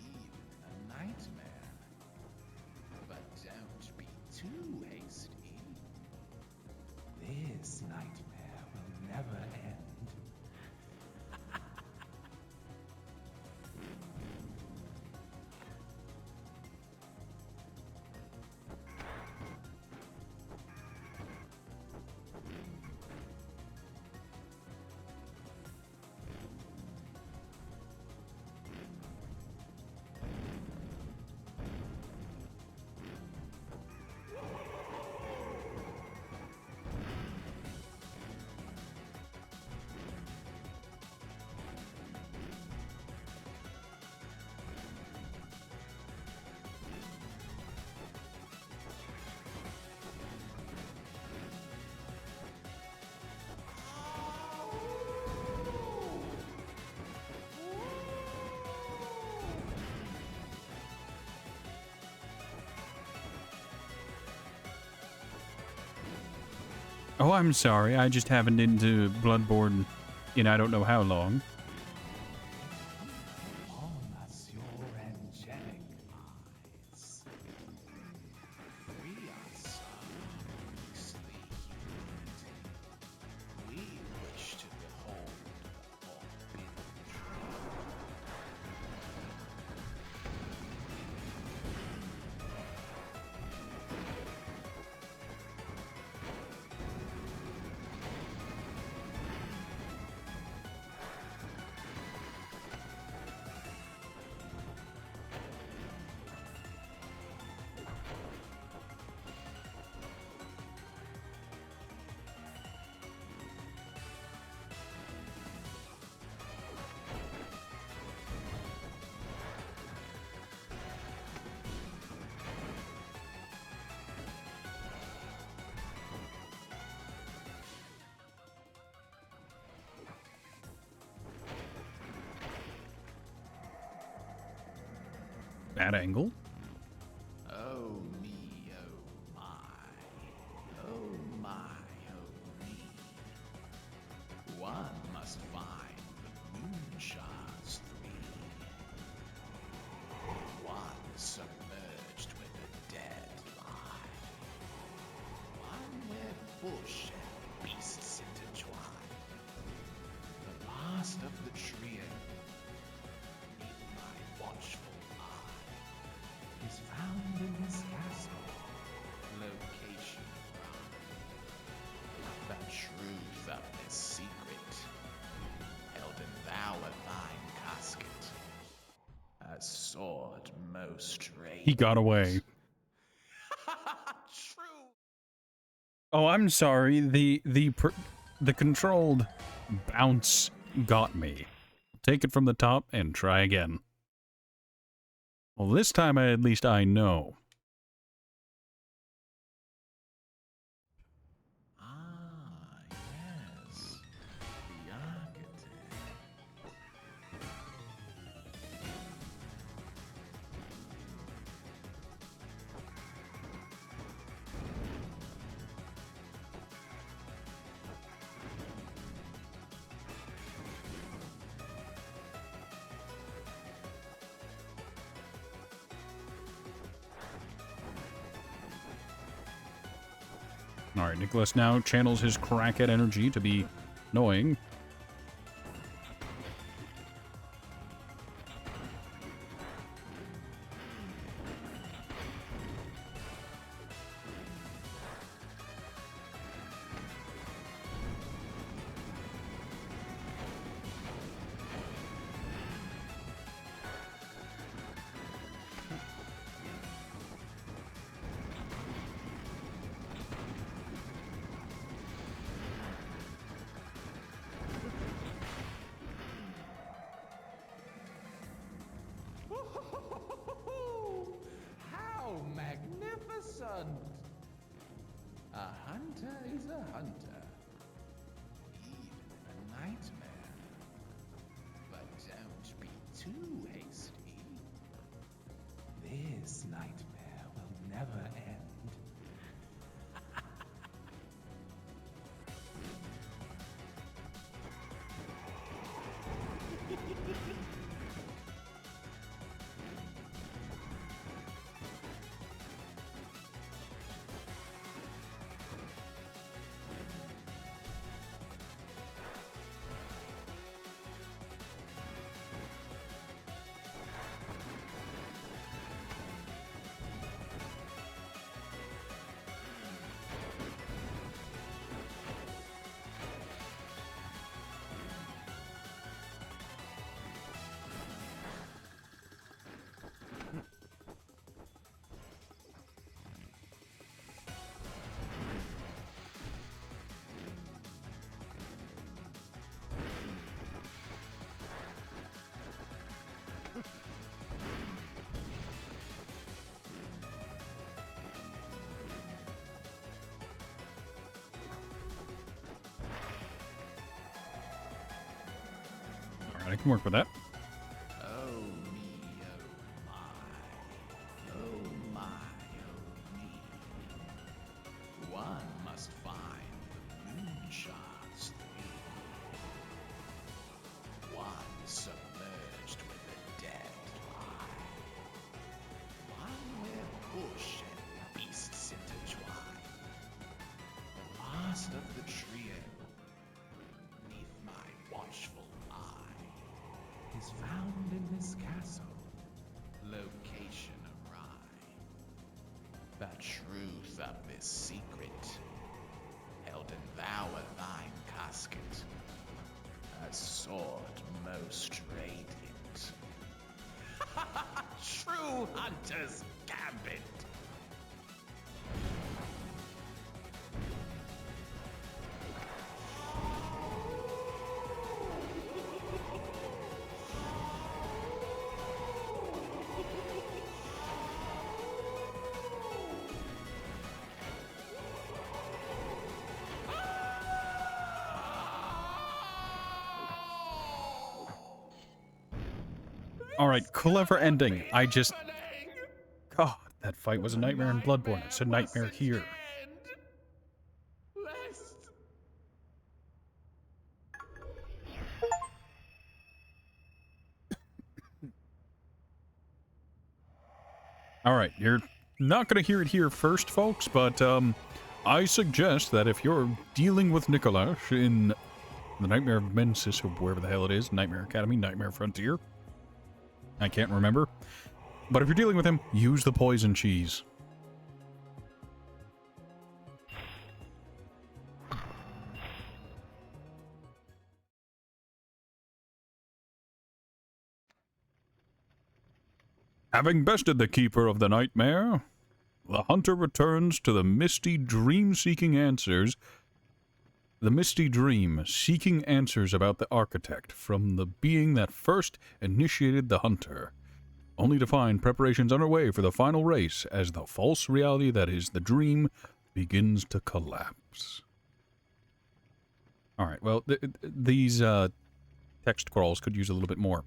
even a nightmare. But don't be too hasty. This nightmare will never end. Oh, I'm sorry. I just haven't into Bloodborne in I don't know how long. On us your angelic eyes. Free us from beastly humanity. We wish to behold the forbidden truth. Bad angle. Oh me, oh my. Oh my, oh me. One must find the moon shards three. One submerged with a dead lie. One where bush and beasts intertwine. The last of the trio, beneath my watchful eye, is found in this castle. Location wrong. The truth of this secret, held in thou a thine casket. A sword most strange. He got away. True. Oh, I'm sorry. The controlled bounce got me. take it from the top and try again. Well, this time at least I know. Ah, yes. The architect. Alright, Nicholas now channels his crackhead energy to be annoying. How magnificent! A hunter is a hunter, even a nightmare. But don't be too hasty. This nightmare will never end. Alright, I can work with that. Oh me, oh my. Oh my, oh me. One must find the moon shards three. One submerged with the dead lie. One where bush and beasts intertwine. The last of the trio, neath my watchful eye, is found in this castle. Location awry. The truth of this secret, held in thou of thine casket, a sword most radiant. True hunter's gambit. Alright, clever ending. I just... God, that fight was a nightmare in Bloodborne. It's a nightmare here. Alright, you're not going to hear it here first, folks, but I suggest that if you're dealing with Nicholas in the Nightmare of Mensis, or wherever the hell it is, Nightmare Academy, Nightmare Frontier, I can't remember, but if you're dealing with him, use the poison cheese. Having bested the Keeper of the Nightmare, the hunter returns to the misty, dream-seeking answers The misty dream, seeking answers about the architect from the being that first initiated the hunter, only to find preparations underway for the final race as the false reality that is the dream begins to collapse. Alright, well, these text crawls could use a little bit more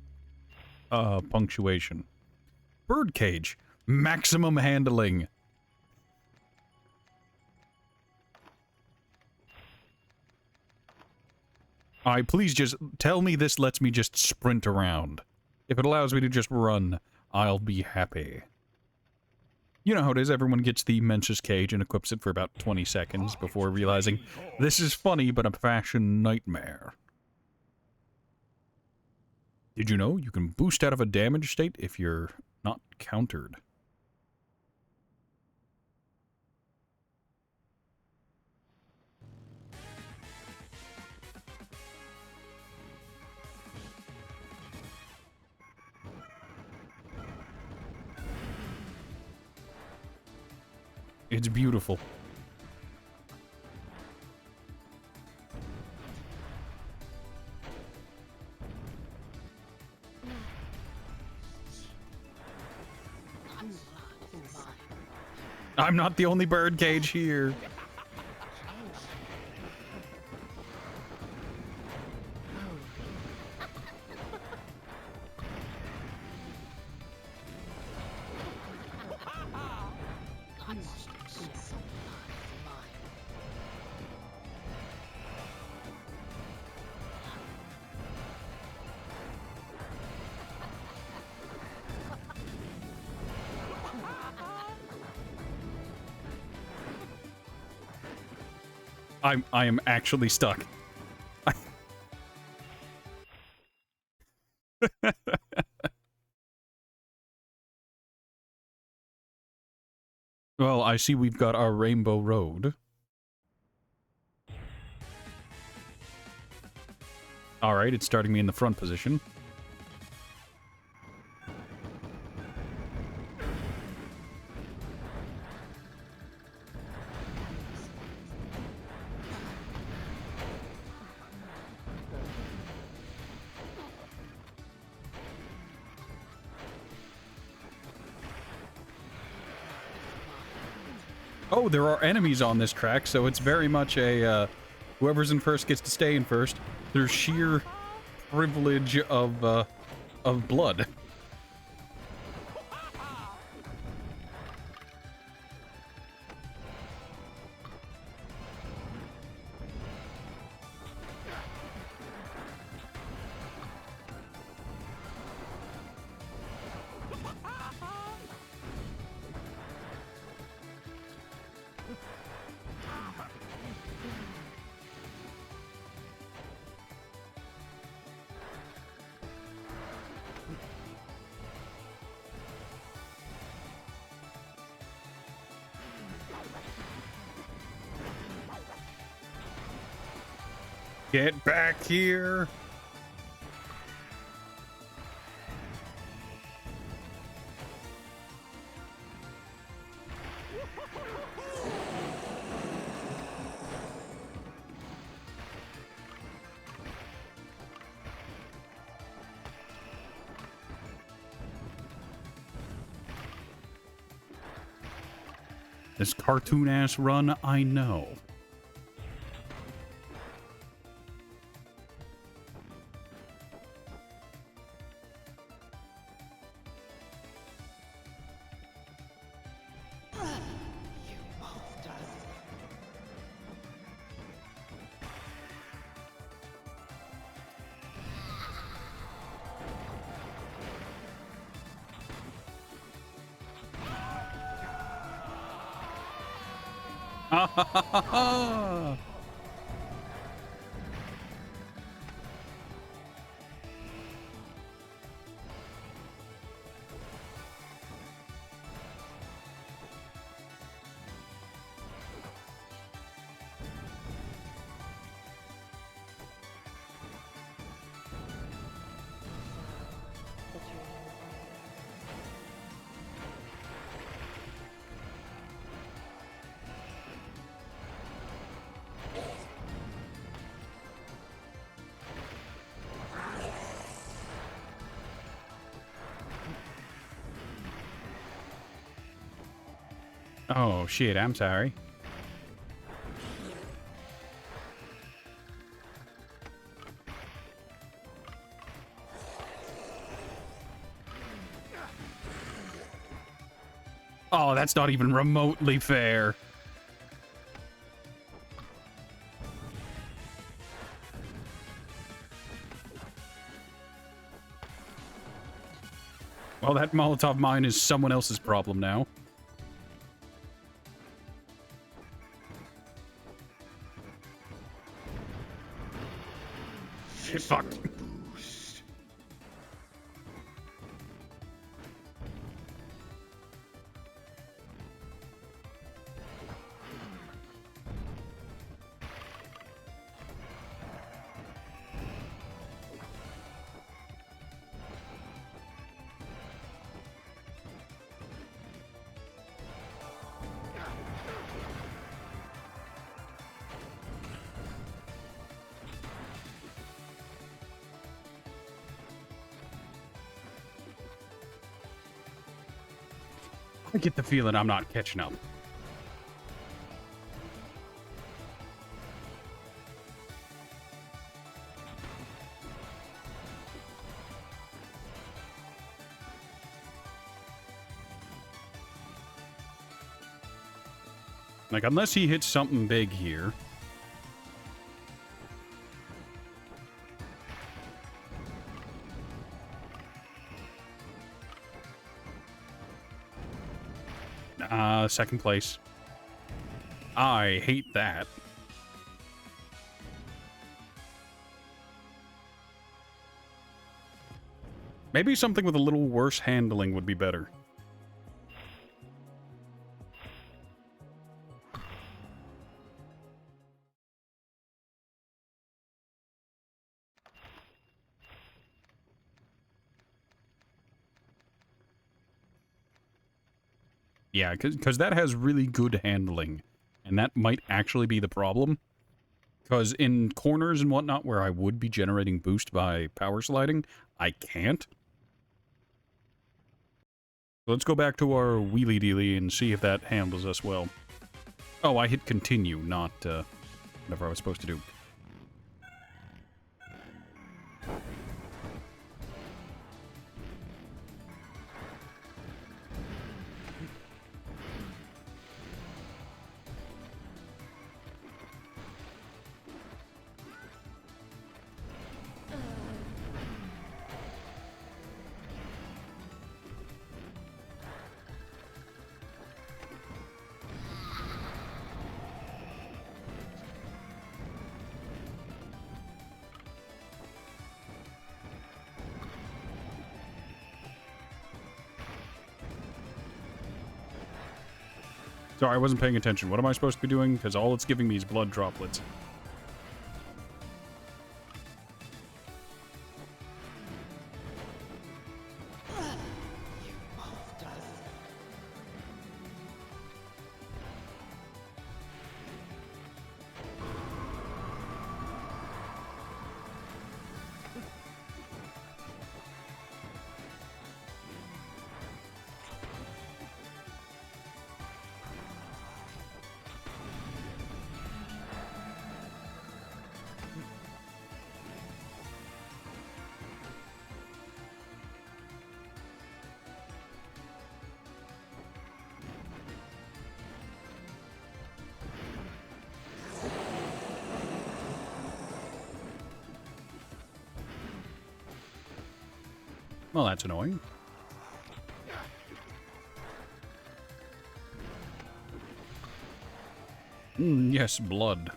punctuation. Birdcage, maximum handling. Alright, please just tell me this lets me just sprint around. If it allows me to just run, I'll be happy. You know how it is, everyone gets the Mensa's cage and equips it for about 20 seconds before realizing, this is funny, but a fashion nightmare. Did you know you can boost out of a damaged state if you're not countered? It's beautiful. I'm not the only birdcage here. I am actually stuck. Well, I see we've got our Rainbow Road. Alright, it's starting me in the front position. Oh, there are enemies on this track, so it's very much a, whoever's in first gets to stay in first. There's sheer privilege of blood. Get back here! This cartoon-ass run, I know. Oh, shit, I'm sorry. Oh, that's not even remotely fair. Well, that Molotov mine is someone else's problem now. Shit, fuck. I get the feeling I'm not catching up. Like, unless he hits something big here. Second place. I hate that. Maybe something with a little worse handling would be better. Yeah, because that has really good handling. And that might actually be the problem. Because in corners and whatnot where I would be generating boost by power sliding, I can't. So let's go back to our wheelie dealie and see if that handles us well. Oh, I hit continue, not whatever I was supposed to do. Sorry, I wasn't paying attention. What am I supposed to be doing? Because all it's giving me is blood droplets. Well, that's annoying. Yes, blood.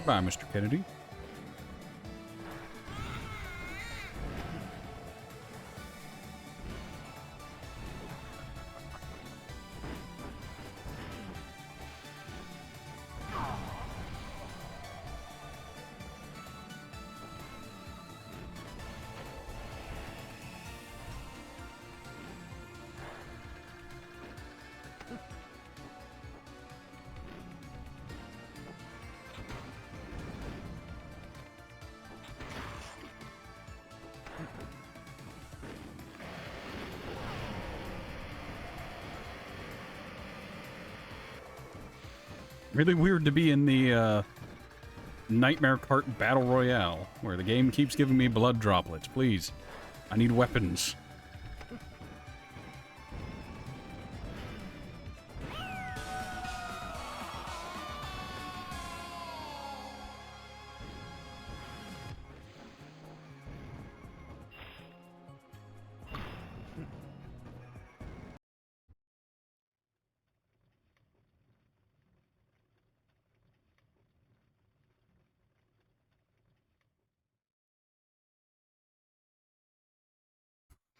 Goodbye, Mr. Kennedy. Really weird to be in the Nightmare Kart Battle Royale, where the game keeps giving me blood droplets. Please. I need weapons.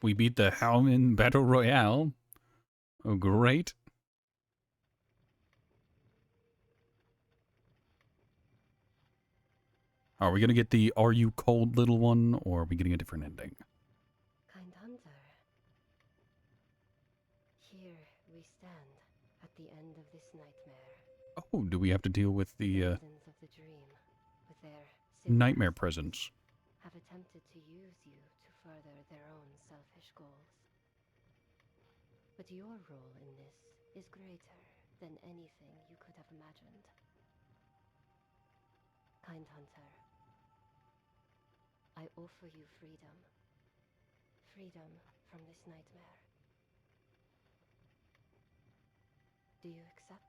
We beat the Howman Battle Royale. Oh, great. Are we going to get the Are You Cold Little one, or are we getting a different ending? Kind hunter. Here we stand at the end of this nightmare. Oh, do we have to deal with the Citizens of the dream, with their nightmare sins, presence? have attempted to use you to further their own selfish goals. But your role in this is greater than anything you could have imagined. Kind hunter, I offer you freedom. Freedom from this nightmare. Do you accept?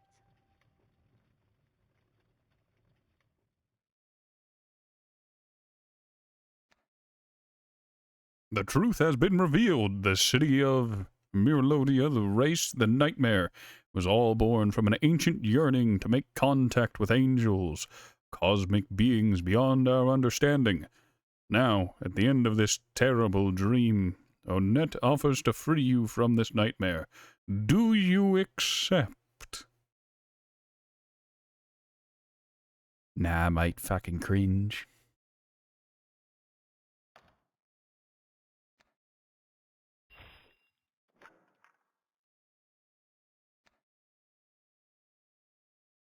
The truth has been revealed. The city of Mirlodia, the race, the nightmare, was all born from an ancient yearning to make contact with angels, cosmic beings beyond our understanding. Now, at the end of this terrible dream, Onett offers to free you from this nightmare. Do you accept? Nah, I might fucking cringe.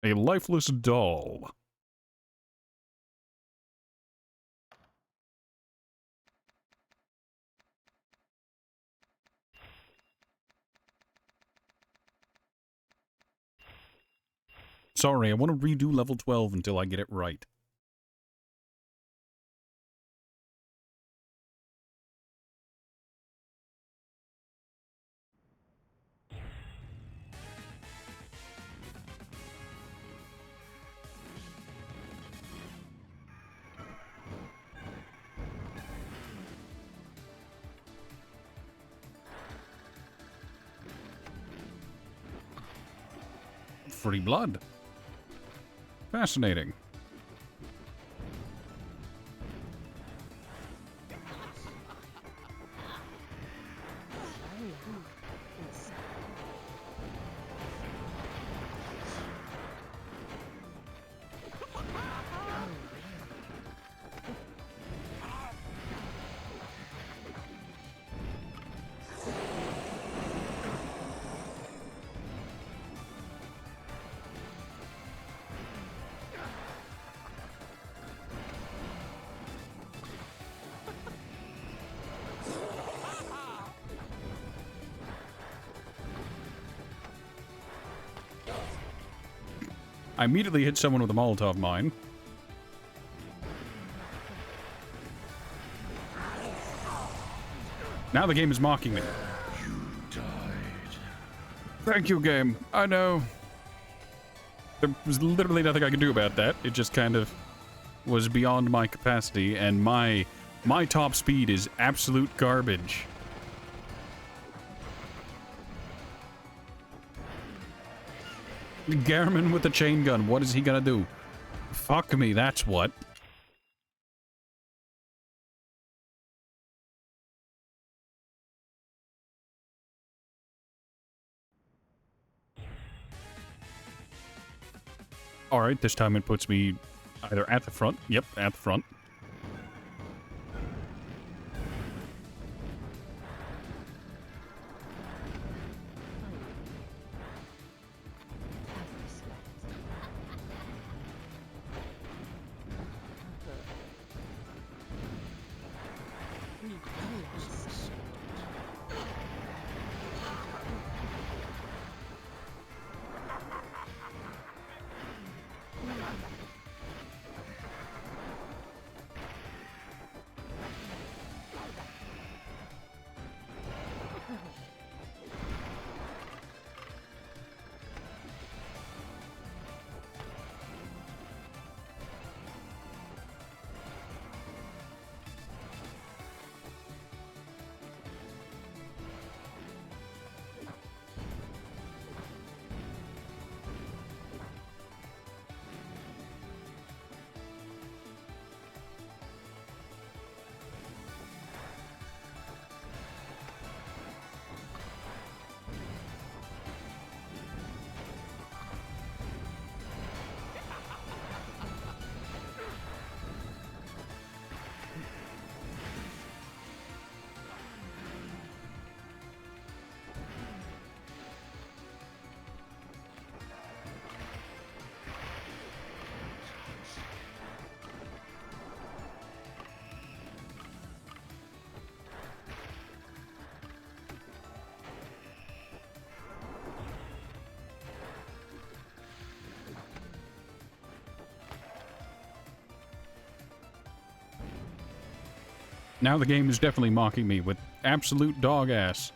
A lifeless doll. Sorry, I want to redo level 12 until I get it right. Free blood. Fascinating. I immediately hit someone with a Molotov mine. Now the game is mocking me. You died. Thank you, game. I know. There was literally nothing I could do about that. It just kind of was beyond my capacity, and my top speed is absolute garbage. Garmin with the chain gun, what is he gonna do? Fuck me, that's what. Alright, this time it puts me either at the front. Yep, at the front. Now the game is definitely mocking me with absolute dog ass.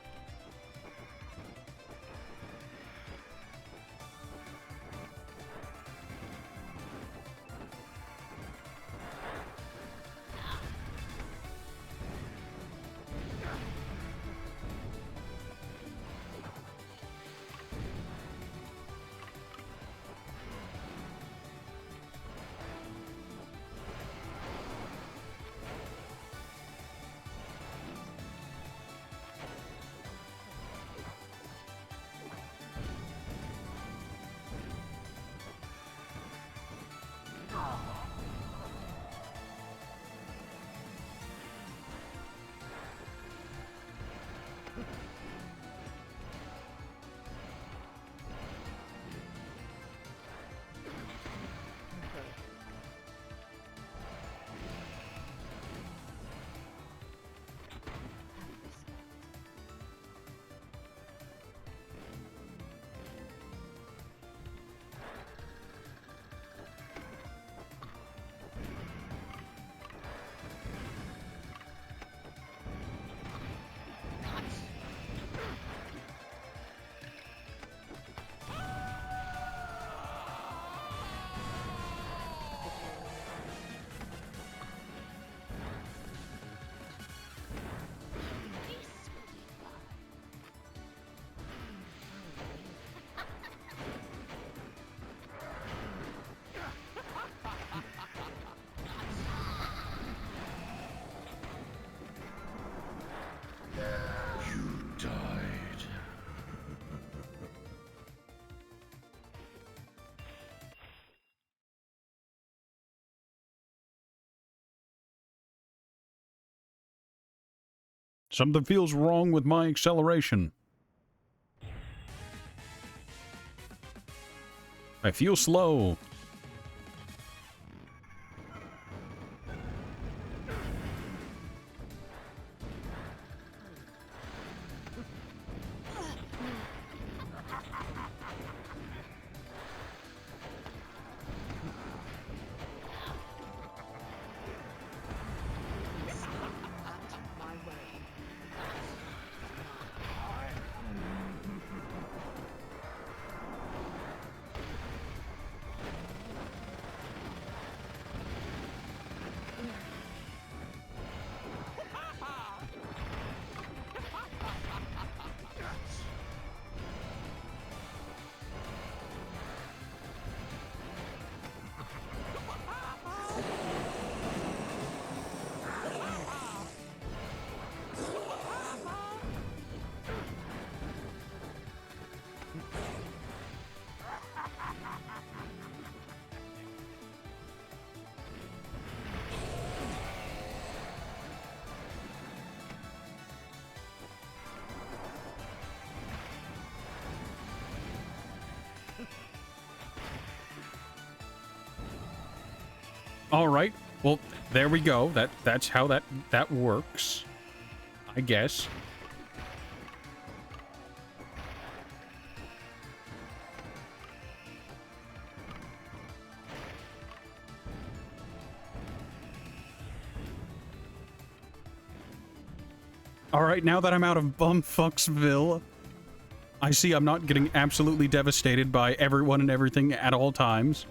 Something feels wrong with my acceleration. I feel slow. All right. Well, there we go. That's how that works, I guess. All right, now that I'm out of Bumfucksville, I see I'm not getting absolutely devastated by everyone and everything at all times.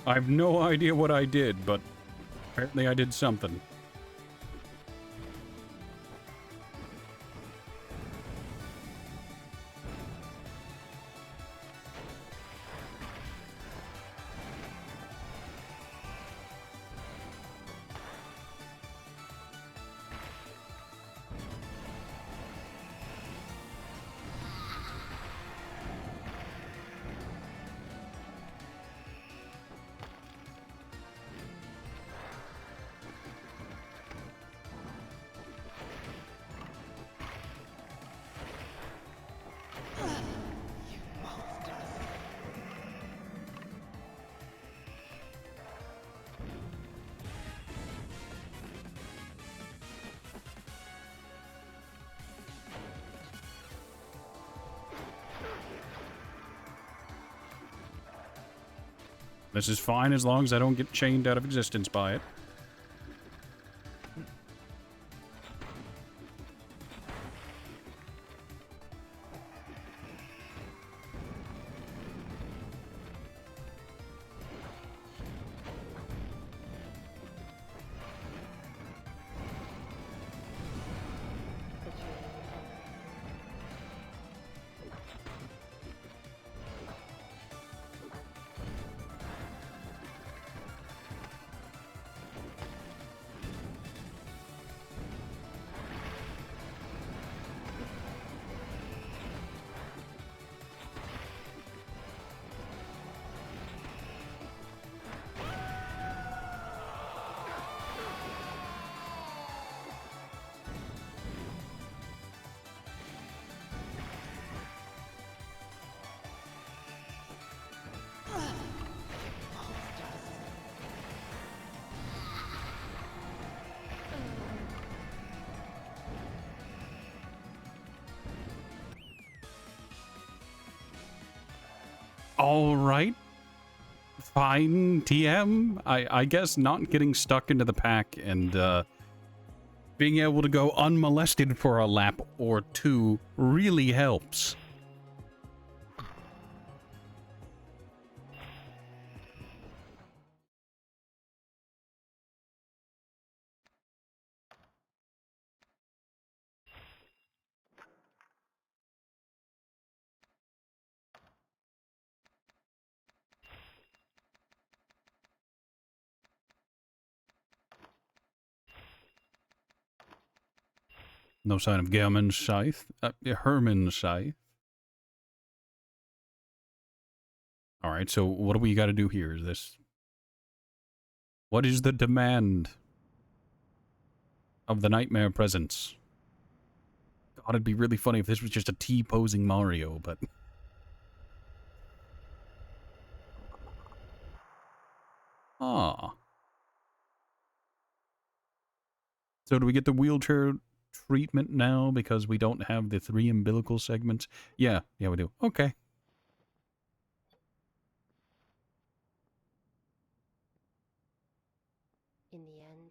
I have no idea what I did, but apparently I did something. This is fine as long as I don't get chained out of existence by it. All right. Fine, TM. I guess not getting stuck into the pack and being able to go unmolested for a lap or two really helps. No sign of Herman's scythe. Herman's scythe. All right, so what do we got to do here? Is this... What is the demand of the Nightmare presence? God, it'd be really funny if this was just a T-posing Mario, but... Ah. So do we get the wheelchair treatment now because we don't have the 3 umbilical segments? Yeah, we do. Okay. In the end,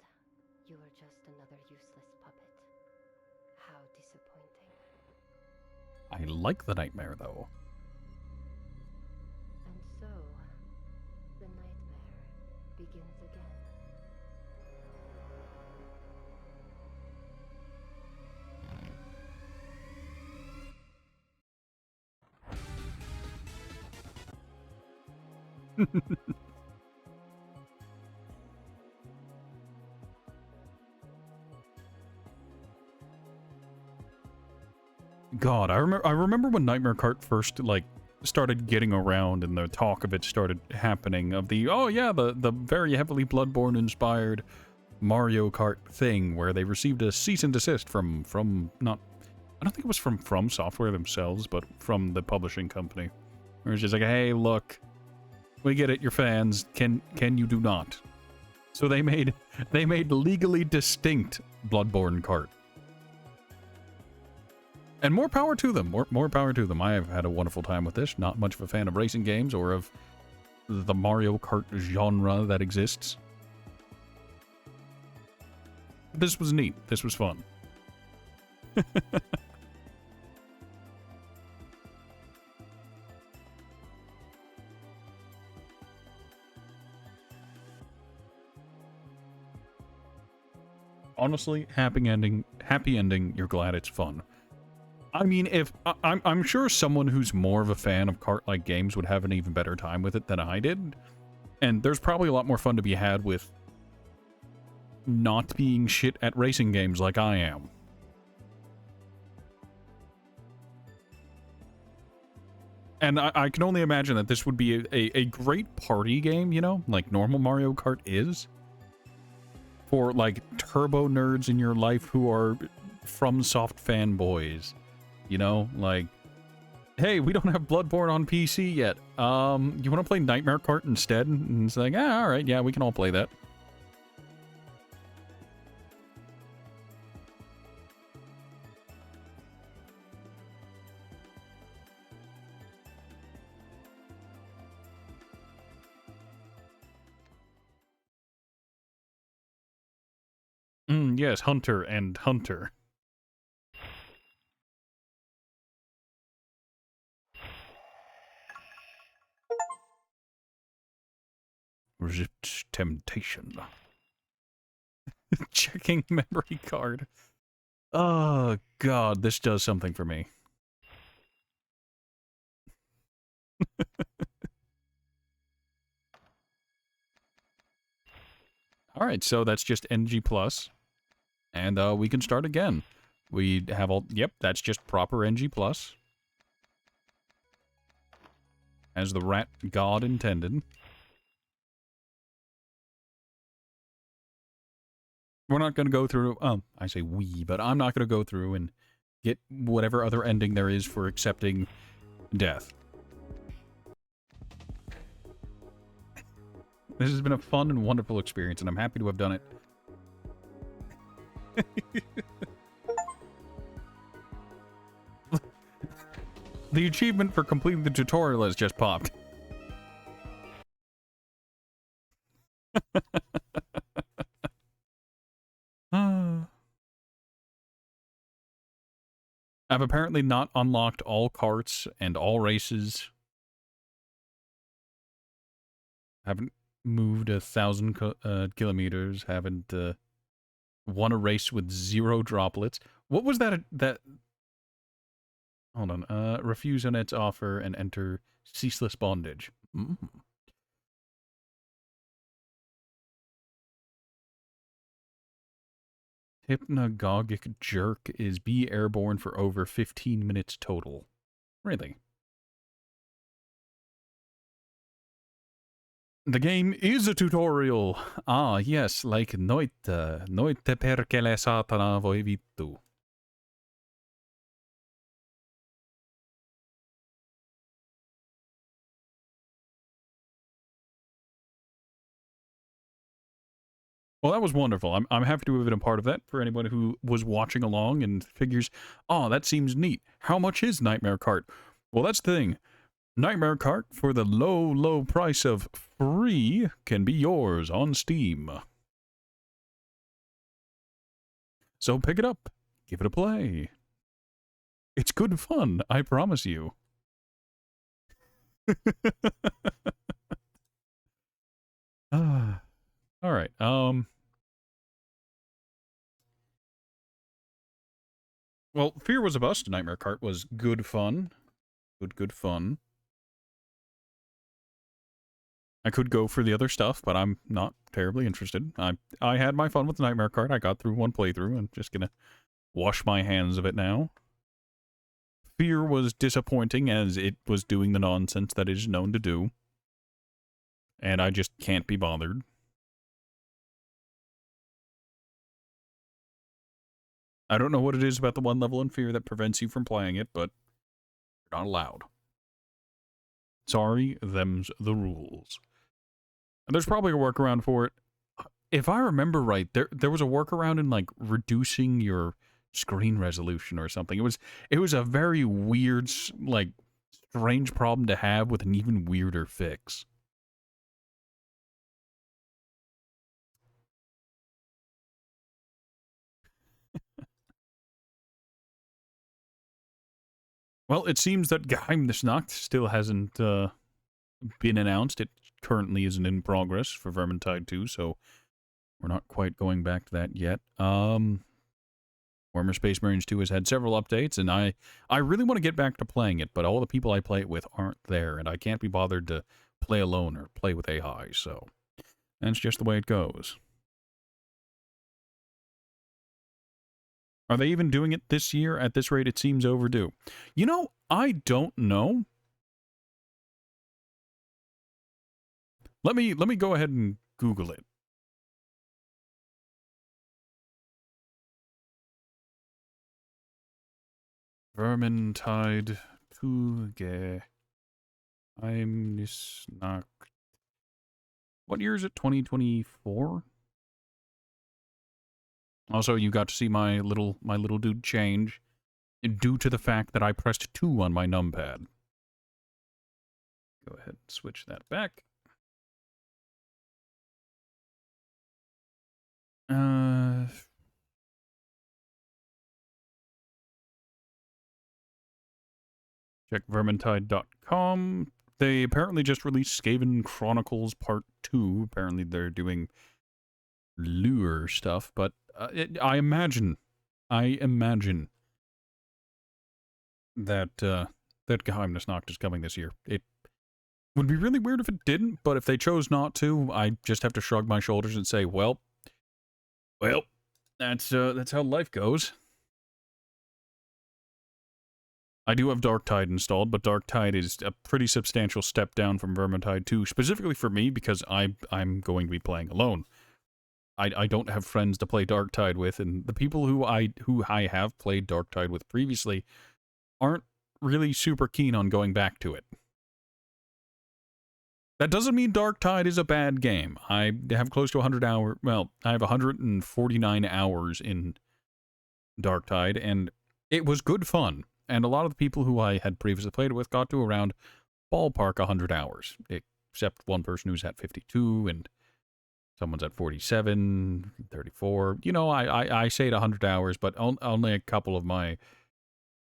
you are just another useless puppet. How disappointing. I like the nightmare, though. And so, the nightmare begins again. God, I remember when Nightmare Kart first, like, started getting around and the talk of it started happening of the, oh yeah, the very heavily Bloodborne-inspired Mario Kart thing where they received a cease and desist from not, I don't think it was from Software themselves, but from the publishing company. Where it's just like, hey, look, we get it, you're fans, can you do not? So they made legally distinct Bloodborne Kart. And more power to them. More power to them. I have had a wonderful time with this. Not much of a fan of racing games or of the Mario Kart genre that exists. This was neat. This was fun. Honestly, happy ending. You're glad it's fun. I mean, if I'm sure someone who's more of a fan of kart-like games would have an even better time with it than I did. And there's probably a lot more fun to be had with not being shit at racing games like I am. And I can only imagine that this would be a great party game, you know, like normal Mario Kart is. For, like, turbo nerds in your life who are FromSoft fanboys. You know, like, hey, we don't have Bloodborne on PC yet. You want to play Nightmare Kart instead? And it's like, all right, yeah, we can all play that. yes, Hunter and Hunter. Resist temptation. Checking memory card. Oh, God, this does something for me. Alright, so that's just NG+. And we can start again. We have all... Yep, that's just proper NG+. As the rat god intended. We're not going to go through... I say we, but I'm not going to go through and get whatever other ending there is for accepting death. This has been a fun and wonderful experience, and I'm happy to have done it. The achievement for completing the tutorial has just popped. I've apparently not unlocked all carts and all races. Haven't moved 1,000 kilometers. Haven't won a race with 0 droplets. What was that? Hold on. Refuse Annette's offer and enter ceaseless bondage. Hypnagogic jerk is be airborne for over 15 minutes total. Really? The game is a tutorial. Ah, yes, like noite. Noite perché le satana voi vittu. Well, that was wonderful. I'm happy to have been a part of that for anyone who was watching along and figures, oh, that seems neat. How much is Nightmare Kart? Well, that's the thing. Nightmare Kart, for the low, low price of free, can be yours on Steam. So pick it up. Give it a play. It's good fun, I promise you. All right. Well, Fear Was a Bust. Nightmare Kart was good fun. Good fun. I could go for the other stuff, but I'm not terribly interested. I had my fun with Nightmare Kart. I got through one playthrough. I'm just gonna wash my hands of it now. Fear was disappointing as it was doing the nonsense that it is known to do. And I just can't be bothered. I don't know what it is about the one level in Fear that prevents you from playing it, but you're not allowed. Sorry, them's the rules. And there's probably a workaround for it. If I remember right, there was a workaround in, like, reducing your screen resolution or something. It was a very weird, like, strange problem to have with an even weirder fix. Well, it seems that Geheim des Nacht still hasn't been announced. It currently isn't in progress for Vermintide 2, so we're not quite going back to that yet. Warhammer Space Marines 2 has had several updates, and I really want to get back to playing it, but all the people I play it with aren't there, and I can't be bothered to play alone or play with AI, so that's just the way it goes. Are they even doing it this year? At this rate, it seems overdue. You know, I don't know. Let me go ahead and Google it. Vermintide 2 Geheim des Nacht. What year is it? 2024? Also, you got to see my little dude change due to the fact that I pressed 2 on my numpad. Go ahead and switch that back. Check vermintide.com. They apparently just released Skaven Chronicles Part 2. Apparently they're doing lure stuff, but I imagine that that Geheimnisnacht is coming this year. It would be really weird if it didn't, but if they chose not to, I just have to shrug my shoulders and say, well, that's how life goes. I do have Darktide installed, but Darktide is a pretty substantial step down from Vermintide 2, specifically for me because I'm going to be playing alone. I don't have friends to play Darktide with, and the people who I have played Darktide with previously aren't really super keen on going back to it. That doesn't mean Darktide is a bad game. I have close to 100 hours. Well, I have 149 hours in Darktide, and it was good fun. And a lot of the people who I had previously played it with got to around ballpark 100 hours, except one person who's at 52 and someone's at 47, 34. You know, I say it 100 hours, but only a couple of my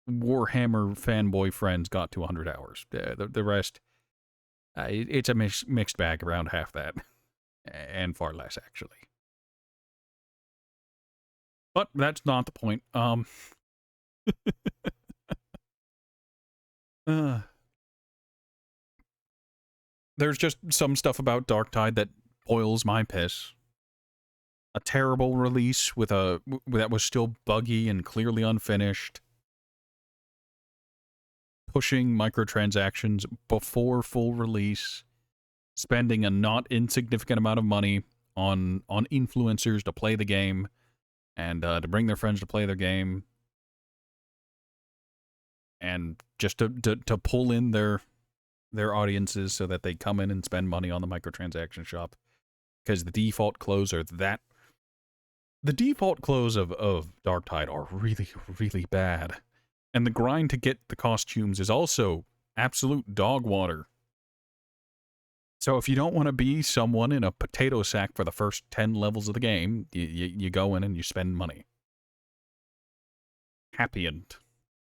Warhammer fanboy friends got to 100 hours. The rest, it's a mixed bag around half that, and far less, actually. But that's not the point. There's just some stuff about Darktide that boils my piss. A terrible release that was still buggy and clearly unfinished. Pushing microtransactions before full release. Spending a not insignificant amount of money on influencers to play the game and to bring their friends to play their game. And just to pull in their audiences so that they come in and spend money on the microtransaction shop. Because the default clothes are that... The default clothes of Darktide are really, really bad. And the grind to get the costumes is also absolute dog water. So if you don't want to be someone in a potato sack for the first 10 levels of the game, you go in and you spend money. Happy-end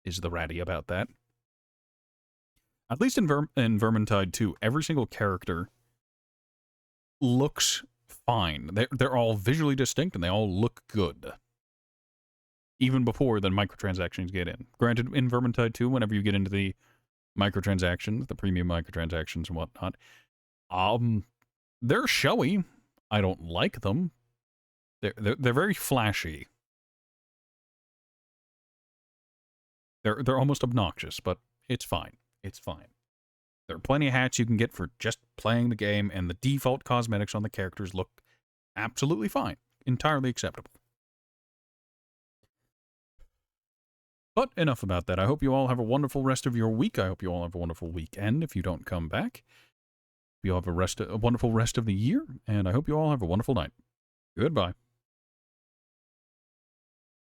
is the ratty about that. At least in Vermintide 2, every single character looks fine. They're all visually distinct and they all look good. Even before the microtransactions get in. Granted, in Vermintide 2, whenever you get into the microtransactions, the premium microtransactions and whatnot, they're showy. I don't like them. They're very flashy. They're almost obnoxious, but it's fine. It's fine. There are plenty of hats you can get for just playing the game, and the default cosmetics on the characters look absolutely fine. Entirely acceptable. But enough about that. I hope you all have a wonderful rest of your week. I hope you all have a wonderful weekend if you don't come back. You all have a wonderful rest of the year, and I hope you all have a wonderful night. Goodbye.